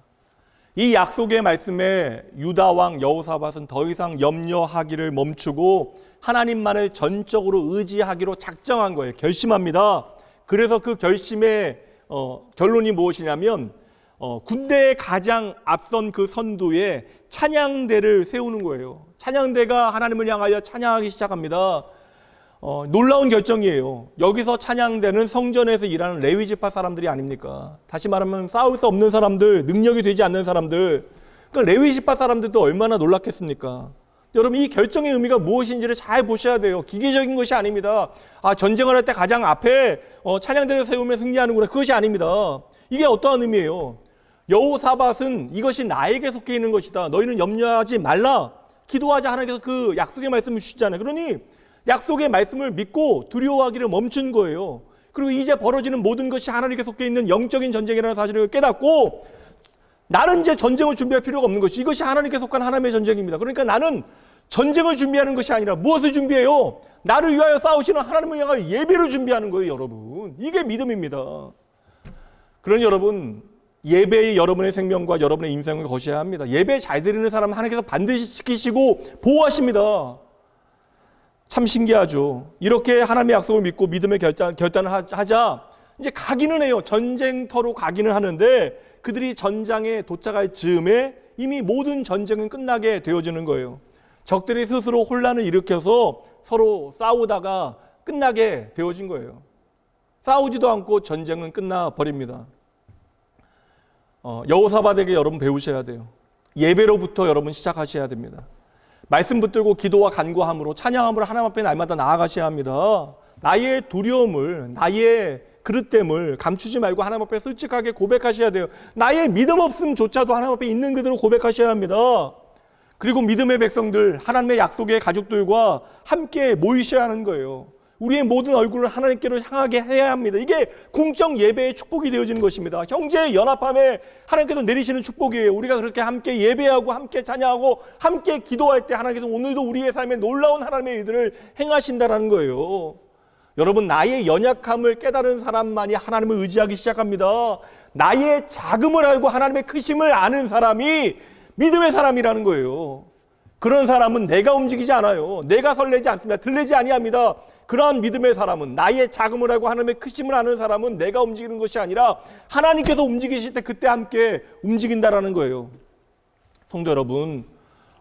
이 약속의 말씀에 유다 왕 여호사밧은 더 이상 염려하기를 멈추고 하나님만을 전적으로 의지하기로 작정한 거예요. 결심합니다. 그래서 그 결심의 결론이 무엇이냐면 군대의 가장 앞선 그 선두에 찬양대를 세우는 거예요. 찬양대가 하나님을 향하여 찬양하기 시작합니다. 놀라운 결정이에요. 여기서 찬양대는 성전에서 일하는 레위 지파 사람들이 아닙니까? 다시 말하면 싸울 수 없는 사람들, 능력이 되지 않는 사람들. 그러니까 레위 지파 사람들도 얼마나 놀랐겠습니까? 여러분, 이 결정의 의미가 무엇인지를 잘 보셔야 돼요. 기계적인 것이 아닙니다. 전쟁을 할 때 가장 앞에 찬양대를 세우면 승리하는구나. 그것이 아닙니다. 이게 어떠한 의미예요? 여호사밧은 이것이 나에게 속해 있는 것이다. 너희는 염려하지 말라. 기도하자. 하나님께서 그 약속의 말씀을 주시잖아요. 그러니 약속의 말씀을 믿고 두려워하기를 멈춘 거예요. 그리고 이제 벌어지는 모든 것이 하나님께 속해 있는 영적인 전쟁이라는 사실을 깨닫고, 나는 이제 전쟁을 준비할 필요가 없는 것이, 이것이 하나님께 속한 하나님의 전쟁입니다. 그러니까 나는 전쟁을 준비하는 것이 아니라 무엇을 준비해요? 나를 위하여 싸우시는 하나님을 향하여 예배를 준비하는 거예요, 여러분. 이게 믿음입니다. 그러니 여러분, 예배에 여러분의 생명과 여러분의 인생을 거셔야 합니다. 예배 잘 드리는 사람은 하나님께서 반드시 지키시고 보호하십니다. 참 신기하죠. 이렇게 하나님의 약속을 믿고 믿음의 결단을 하자 이제 가기는 해요. 전쟁터로 가기는 하는데, 그들이 전장에 도착할 즈음에 이미 모든 전쟁은 끝나게 되어지는 거예요. 적들이 스스로 혼란을 일으켜서 서로 싸우다가 끝나게 되어진 거예요. 싸우지도 않고 전쟁은 끝나버립니다. 여호사밧에게 여러분 배우셔야 돼요. 예배로부터 여러분 시작하셔야 됩니다. 말씀 붙들고 기도와 간구함으로 찬양함으로 하나님 앞에 날마다 나아가셔야 합니다. 나의 두려움을, 나의 그릇됨을 감추지 말고 하나님 앞에 솔직하게 고백하셔야 돼요. 나의 믿음 없음조차도 하나님 앞에 있는 그대로 고백하셔야 합니다. 그리고 믿음의 백성들, 하나님의 약속의 가족들과 함께 모이셔야 하는 거예요. 우리의 모든 얼굴을 하나님께로 향하게 해야 합니다. 이게 공적 예배의 축복이 되어지는 것입니다. 형제의 연합함에 하나님께서 내리시는 축복이에요. 우리가 그렇게 함께 예배하고 함께 찬양하고 함께 기도할 때 하나님께서 오늘도 우리의 삶에 놀라운 하나님의 일들을 행하신다는 거예요. 여러분, 나의 연약함을 깨달은 사람만이 하나님을 의지하기 시작합니다. 나의 작음을 알고 하나님의 크심을 아는 사람이 믿음의 사람이라는 거예요. 그런 사람은 내가 움직이지 않아요. 내가 설레지 않습니다. 들리지 아니합니다. 그러한 믿음의 사람은, 나의 작음을 알고 하나님의 크심을 아는 사람은 내가 움직이는 것이 아니라 하나님께서 움직이실 때 그때 함께 움직인다라는 거예요. 성도 여러분,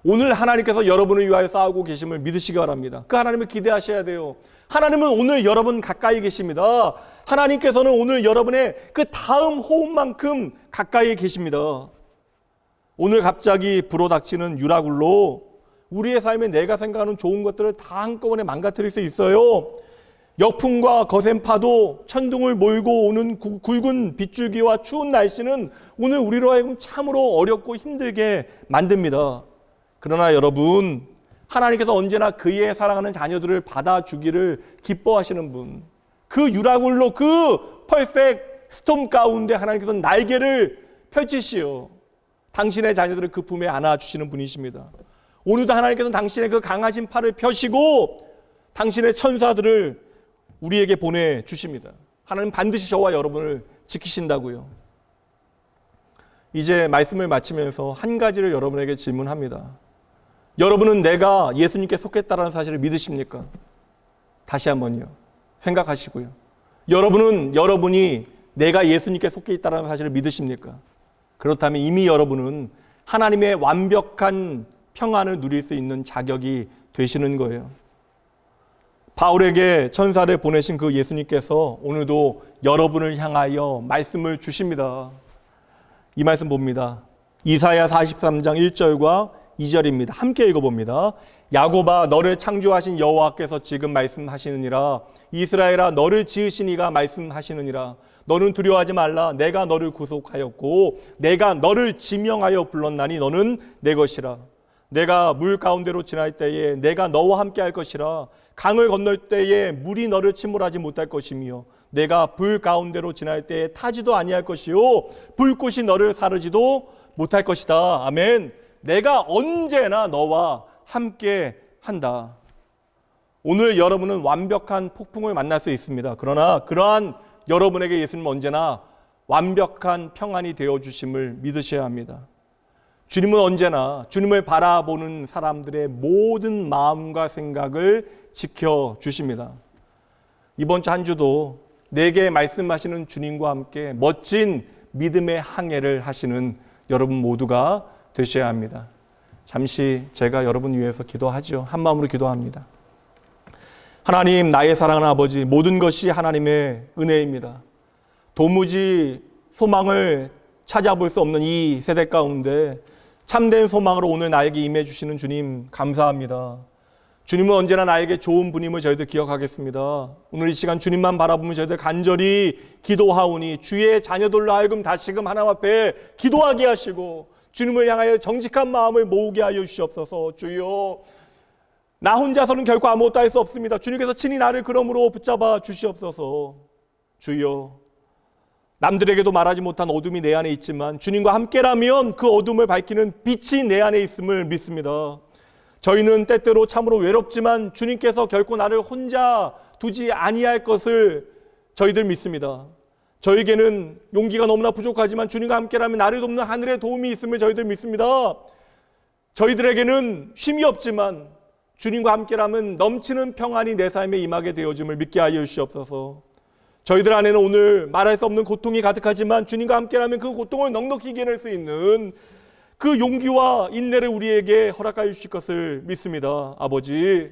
오늘 하나님께서 여러분을 위하여 싸우고 계심을 믿으시기 바랍니다. 그 하나님을 기대하셔야 돼요. 하나님은 오늘 여러분 가까이 계십니다. 하나님께서는 오늘 여러분의 그 다음 호흡만큼 가까이 계십니다. 오늘 갑자기 불어닥치는 유라굴로 우리의 삶에 내가 생각하는 좋은 것들을 다 한꺼번에 망가뜨릴 수 있어요. 역풍과 거센 파도, 천둥을 몰고 오는 굵은 빗줄기와 추운 날씨는 오늘 우리로 하여금 참으로 어렵고 힘들게 만듭니다. 그러나 여러분, 하나님께서 언제나 그의 사랑하는 자녀들을 받아주기를 기뻐하시는 분, 그 유라굴로 그 퍼펙트 스톰 가운데 하나님께서 날개를 펼치시어 당신의 자녀들을 그 품에 안아주시는 분이십니다. 오늘도 하나님께서는 당신의 그 강하신 팔을 펴시고 당신의 천사들을 우리에게 보내주십니다. 하나님 반드시 저와 여러분을 지키신다고요. 이제 말씀을 마치면서 한 가지를 여러분에게 질문합니다. 여러분은 내가 예수님께 속했다는 사실을 믿으십니까? 다시 한번요. 생각하시고요. 여러분이 내가 예수님께 속해 있다는 사실을 믿으십니까? 그렇다면 이미 여러분은 하나님의 완벽한 평안을 누릴 수 있는 자격이 되시는 거예요. 바울에게 천사를 보내신 그 예수님께서 오늘도 여러분을 향하여 말씀을 주십니다. 이 말씀 봅니다. 이사야 43장 1절과 2절입니다. 함께 읽어봅니다. 야곱아, 너를 창조하신 여호와께서 지금 말씀하시느니라. 이스라엘아, 너를 지으신 이가 말씀하시느니라. 너는 두려워하지 말라. 내가 너를 구속하였고 내가 너를 지명하여 불렀나니 너는 내 것이라. 내가 물 가운데로 지날 때에 내가 너와 함께 할 것이라. 강을 건널 때에 물이 너를 침몰하지 못할 것이며 내가 불 가운데로 지날 때에 타지도 아니할 것이요 불꽃이 너를 사르지도 못할 것이다. 아멘. 내가 언제나 너와 함께 한다. 오늘 여러분은 완벽한 폭풍을 만날 수 있습니다. 그러나 그러한 여러분에게 예수님은 언제나 완벽한 평안이 되어주심을 믿으셔야 합니다. 주님은 언제나 주님을 바라보는 사람들의 모든 마음과 생각을 지켜주십니다. 이번 주 한 주도 내게 말씀하시는 주님과 함께 멋진 믿음의 항해를 하시는 여러분 모두가 되셔야 합니다. 잠시 제가 여러분 위해서 기도하죠. 한 마음으로 기도합니다. 하나님, 나의 사랑하는 아버지, 모든 것이 하나님의 은혜입니다. 도무지 소망을 찾아볼 수 없는 이 세대 가운데 참된 소망으로 오늘 나에게 임해 주시는 주님 감사합니다. 주님은 언제나 나에게 좋은 분임을 저희들 기억하겠습니다. 오늘 이 시간 주님만 바라보면 저희들 간절히 기도하오니 주의 자녀들로 하여금 다시금 하나님 앞에 기도하게 하시고 주님을 향하여 정직한 마음을 모으게 하여 주시옵소서. 주여, 나 혼자서는 결코 아무것도 할 수 없습니다. 주님께서 친히 나를 그러므로 붙잡아 주시옵소서. 주여, 남들에게도 말하지 못한 어둠이 내 안에 있지만 주님과 함께라면 그 어둠을 밝히는 빛이 내 안에 있음을 믿습니다. 저희는 때때로 참으로 외롭지만 주님께서 결코 나를 혼자 두지 아니할 것을 저희들 믿습니다. 저에게는 용기가 너무나 부족하지만 주님과 함께라면 나를 돕는 하늘의 도움이 있음을 저희들 믿습니다. 저희들에게는 쉼이 없지만 주님과 함께라면 넘치는 평안이 내 삶에 임하게 되어짐을 믿게 하여 주시옵소서. 저희들 안에는 오늘 말할 수 없는 고통이 가득하지만 주님과 함께라면 그 고통을 넉넉히 이겨낼 수 있는 그 용기와 인내를 우리에게 허락하여 주실 것을 믿습니다. 아버지,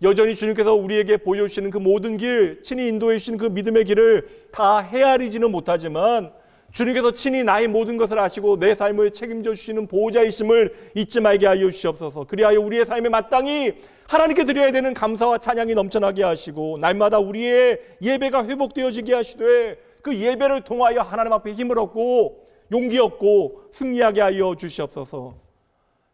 여전히 주님께서 우리에게 보여주시는 그 모든 길, 친히 인도해 주시는 그 믿음의 길을 다 헤아리지는 못하지만 주님께서 친히 나의 모든 것을 아시고 내 삶을 책임져 주시는 보호자이심을 잊지 말게 하여 주시옵소서. 그리하여 우리의 삶에 마땅히 하나님께 드려야 되는 감사와 찬양이 넘쳐나게 하시고 날마다 우리의 예배가 회복되어지게 하시되 그 예배를 통하여 하나님 앞에 힘을 얻고 용기 얻고 승리하게 하여 주시옵소서.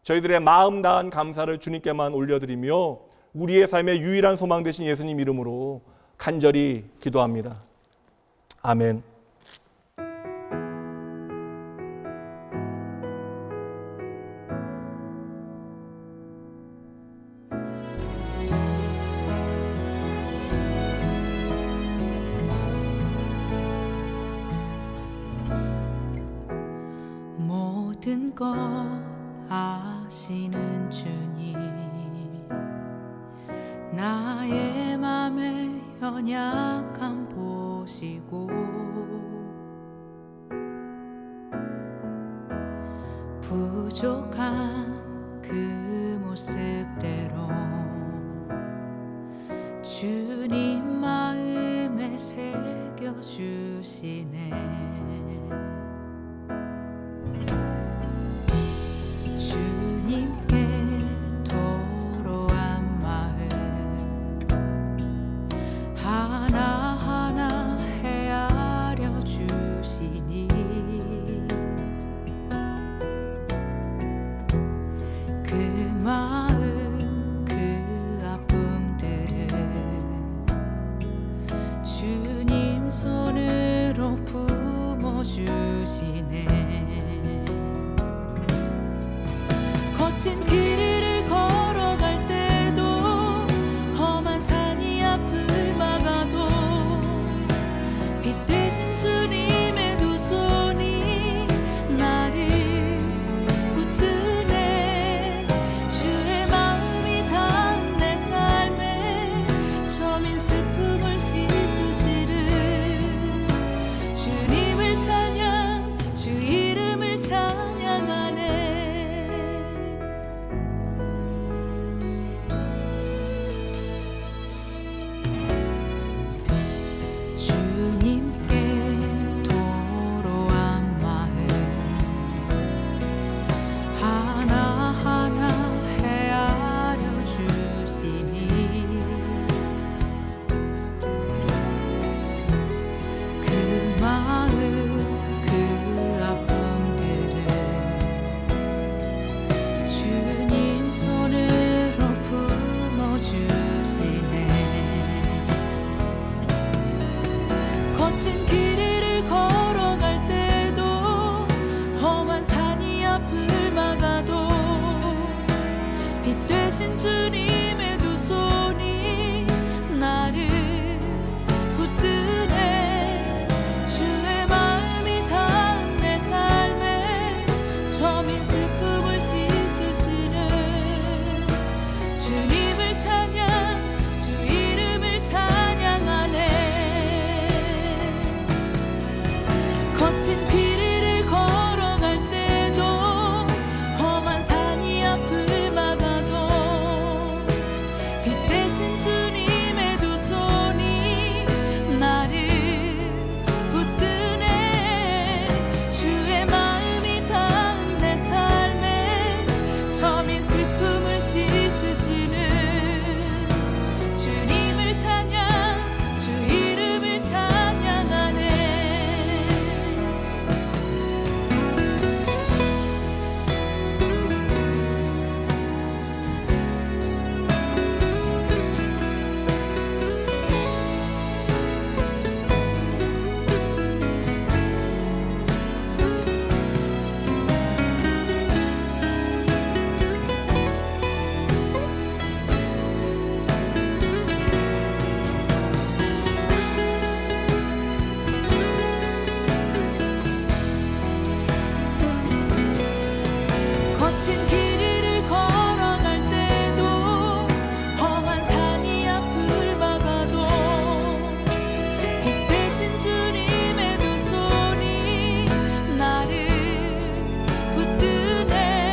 저희들의 마음 다한 감사를 주님께만 올려드리며 우리의 삶의 유일한 소망 되신 예수님 이름으로 간절히 기도합니다. 아멘. 모든 것 아시는 주님, 나의 맘의 연약함 보시고 부족한 그 모습대로 주님 마음에 새겨주시네. 주님께 토로한 마음 하나하나 헤아려 주시니 그 마음 그 아픔들을 주님 손으로 품어주시네. 거친 길을 걸어갈 때도 험한 산이 앞을 막아도 빛 되신 주님의 두 손이 나를 붙드네. 주의 마음이 닿은 내 삶에 저민 슬픔을 씻으시는 주님을 찬양 주 이름을 찬양하네. 주님께 토로한 마음 하나하나 헤아려 주시니 그 마음 그 아픔들을 주님 손으로 품어주시네. 거친 길을 걸어갈 때도 험한 산이 앞을 막아도 빛 되신 주님의 두 손이 나를 붙드네. 주의 마음이 닿은 내 삶에 저민 슬픔을 씻으시는 주님을 찬양 주 이름을 찬양하네. 거친 길을 걸어갈 때도 험한 산이 앞을 막아도 빛 되신 주님의 두 손이 나를 붙드네. 주의 마음이 닿은 내 삶에 저민 슬픔을 씻으시는 주님을 찬양 주 이름을 찬양하네. 거친 길을 걸어갈 때도 험한 산이 앞을 막아도 빛 되신 주님의 두 손이 나를 붙드네.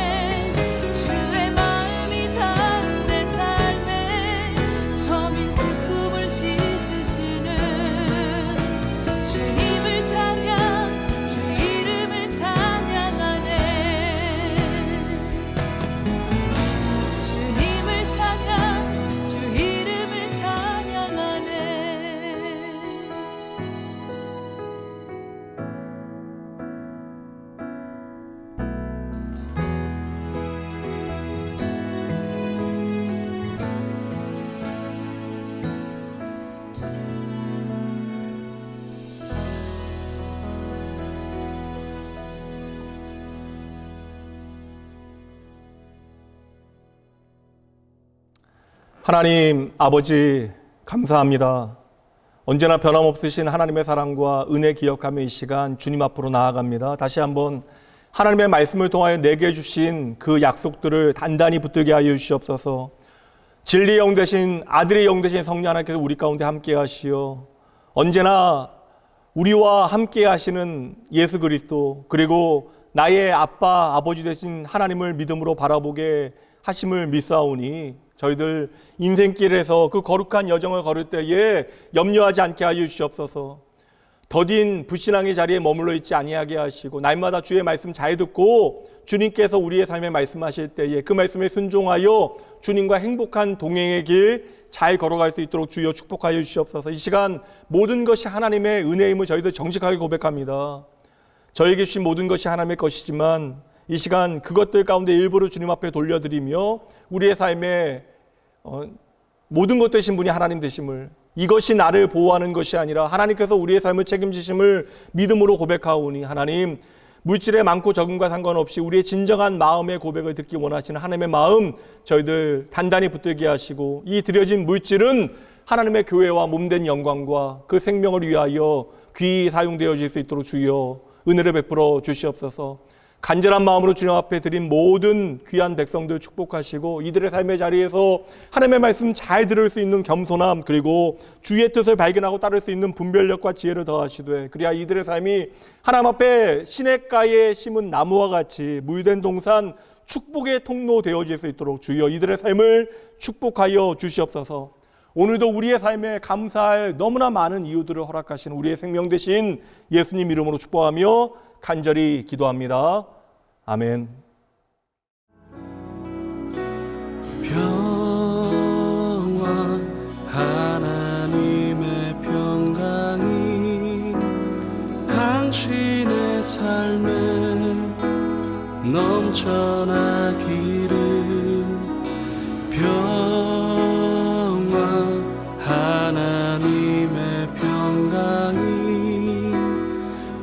하나님 아버지 감사합니다. 언제나 변함없으신 하나님의 사랑과 은혜 기억하며 이 시간 주님 앞으로 나아갑니다. 다시 한번 하나님의 말씀을 통하여 내게 주신 그 약속들을 단단히 붙들게 하여 주시옵소서. 진리의 영 되신 아들의 영 되신 성령 하나님께서 우리 가운데 함께 하시어 언제나 우리와 함께 하시는 예수 그리스도, 그리고 나의 아빠 아버지 되신 하나님을 믿음으로 바라보게 하심을 믿사오니 저희들 인생길에서 그 거룩한 여정을 걸을 때에 염려하지 않게 하여 주시옵소서. 더딘 불신앙의 자리에 머물러 있지 아니하게 하시고 날마다 주의 말씀 잘 듣고 주님께서 우리의 삶에 말씀하실 때에 그 말씀에 순종하여 주님과 행복한 동행의 길 잘 걸어갈 수 있도록 주여 축복하여 주시옵소서. 이 시간 모든 것이 하나님의 은혜임을 저희들 정직하게 고백합니다. 저에게 주신 모든 것이 하나님의 것이지만 이 시간 그것들 가운데 일부를 주님 앞에 돌려드리며 우리의 삶에 모든 것 되신 분이 하나님 되심을, 이것이 나를 보호하는 것이 아니라 하나님께서 우리의 삶을 책임지심을 믿음으로 고백하오니 하나님, 물질의 많고 적음과 상관없이 우리의 진정한 마음의 고백을 듣기 원하시는 하나님의 마음 저희들 단단히 붙들게 하시고, 이 드려진 물질은 하나님의 교회와 몸된 영광과 그 생명을 위하여 귀히 사용되어질 수 있도록 주여 은혜를 베풀어 주시옵소서. 간절한 마음으로 주님 앞에 드린 모든 귀한 백성들 축복하시고 이들의 삶의 자리에서 하나님의 말씀 잘 들을 수 있는 겸손함, 그리고 주의 뜻을 발견하고 따를 수 있는 분별력과 지혜를 더하시되, 그래야 이들의 삶이 하나님 앞에 시냇가에 심은 나무와 같이 물된 동산 축복의 통로 되어질 수 있도록 주여 이들의 삶을 축복하여 주시옵소서. 오늘도 우리의 삶에 감사할 너무나 많은 이유들을 허락하시는 우리의 생명 되신 예수님 이름으로 축복하며 간절히 기도합니다. 아멘. 평화 하나님의 평강이 당신의 삶에 넘쳐나기를. 평화 하나님의 평강이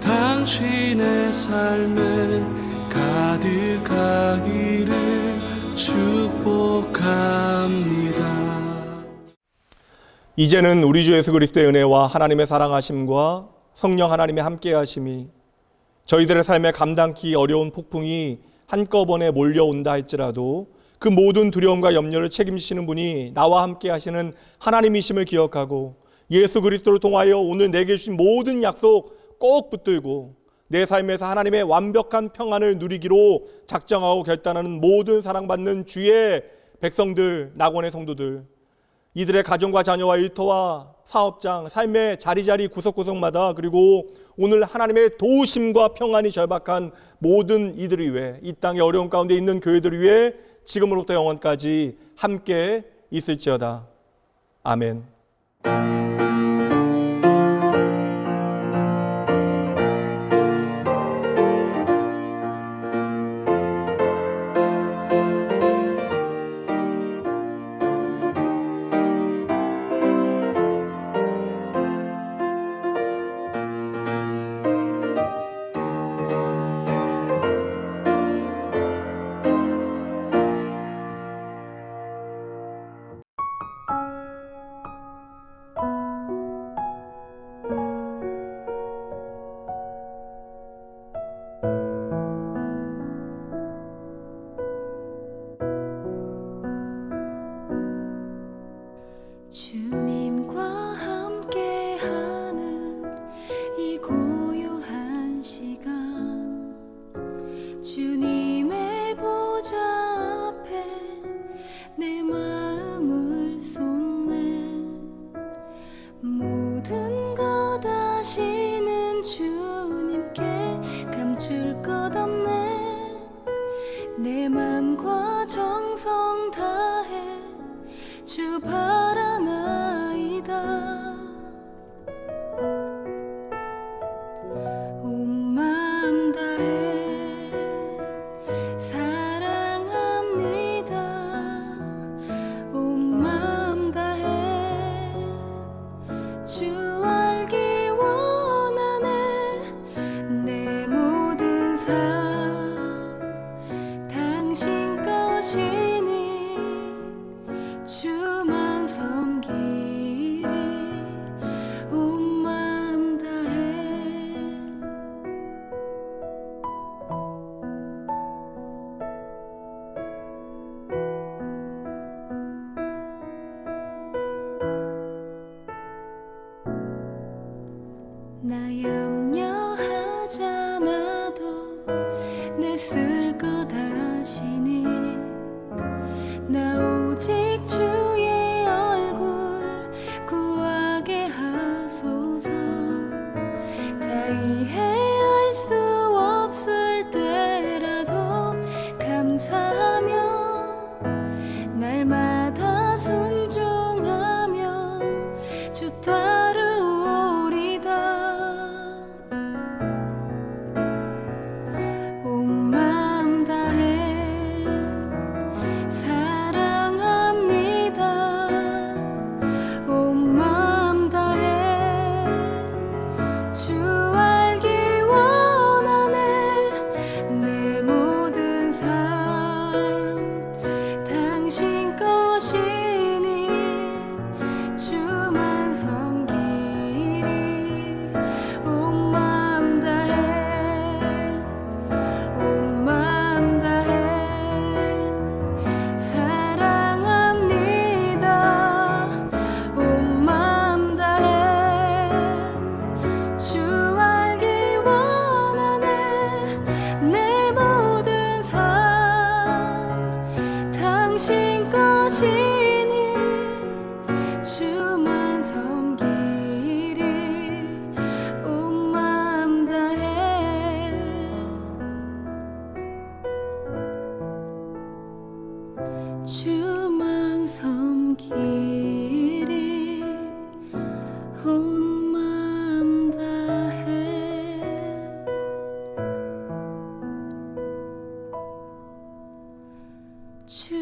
당신의 삶에 가득하기를 축복합니다. 이제는 우리 주 예수 그리스도의 은혜와 하나님의 사랑하심과 성령 하나님의 함께하심이 저희들의 삶에 감당기 어려운 폭풍이 한꺼번에 몰려온다 할지라도 그 모든 두려움과 염려를 책임지시는 분이 나와 함께 하시는 하나님이심을 기억하고 예수 그리스도를 통하여 오늘 내게 주신 모든 약속 꼭 붙들고 내 삶에서 하나님의 완벽한 평안을 누리기로 작정하고 결단하는 모든 사랑받는 주의 백성들, 낙원의 성도들, 이들의 가정과 자녀와 일터와 사업장, 삶의 자리자리 구석구석마다, 그리고 오늘 하나님의 도우심과 평안이 절박한 모든 이들을 위해, 이 땅의 어려운 가운데 있는 교회들을 위해 지금으로부터 영원까지 함께 있을지어다. 아멘. 주님과 함께하는 이 고요한 시간, 주님의 보좌 앞에 내 마음을 쏟네. 모든 것 아시는 주님께 감출 것 없네. 내 맘과 정성 다해 주 바라나이다. 온 마음 다해 사랑합니다. 온 마음 다해 주 알기 원하네. 내 모든 삶 당신 것이니 주 것 아시니 나 오직 주의 얼굴 구하게 하소서. 다 이해할 수 없을 때라도 감사하며 날마다 순종하며 주 따르오리다. 온 마음 다해 사랑합니다. 온 마음 다해 주 알기 원하네. 내 모든 삶 당신 것이니 주만 섬기리. 온 마음 다해 온 마음 다해 사랑합니다. 온 마음 다해 주 알기 원하네. 내 모든 삶 당신 것이니 주만 섬기리. 온 마음 다해 주만 섬기리. 온 마음 다해 주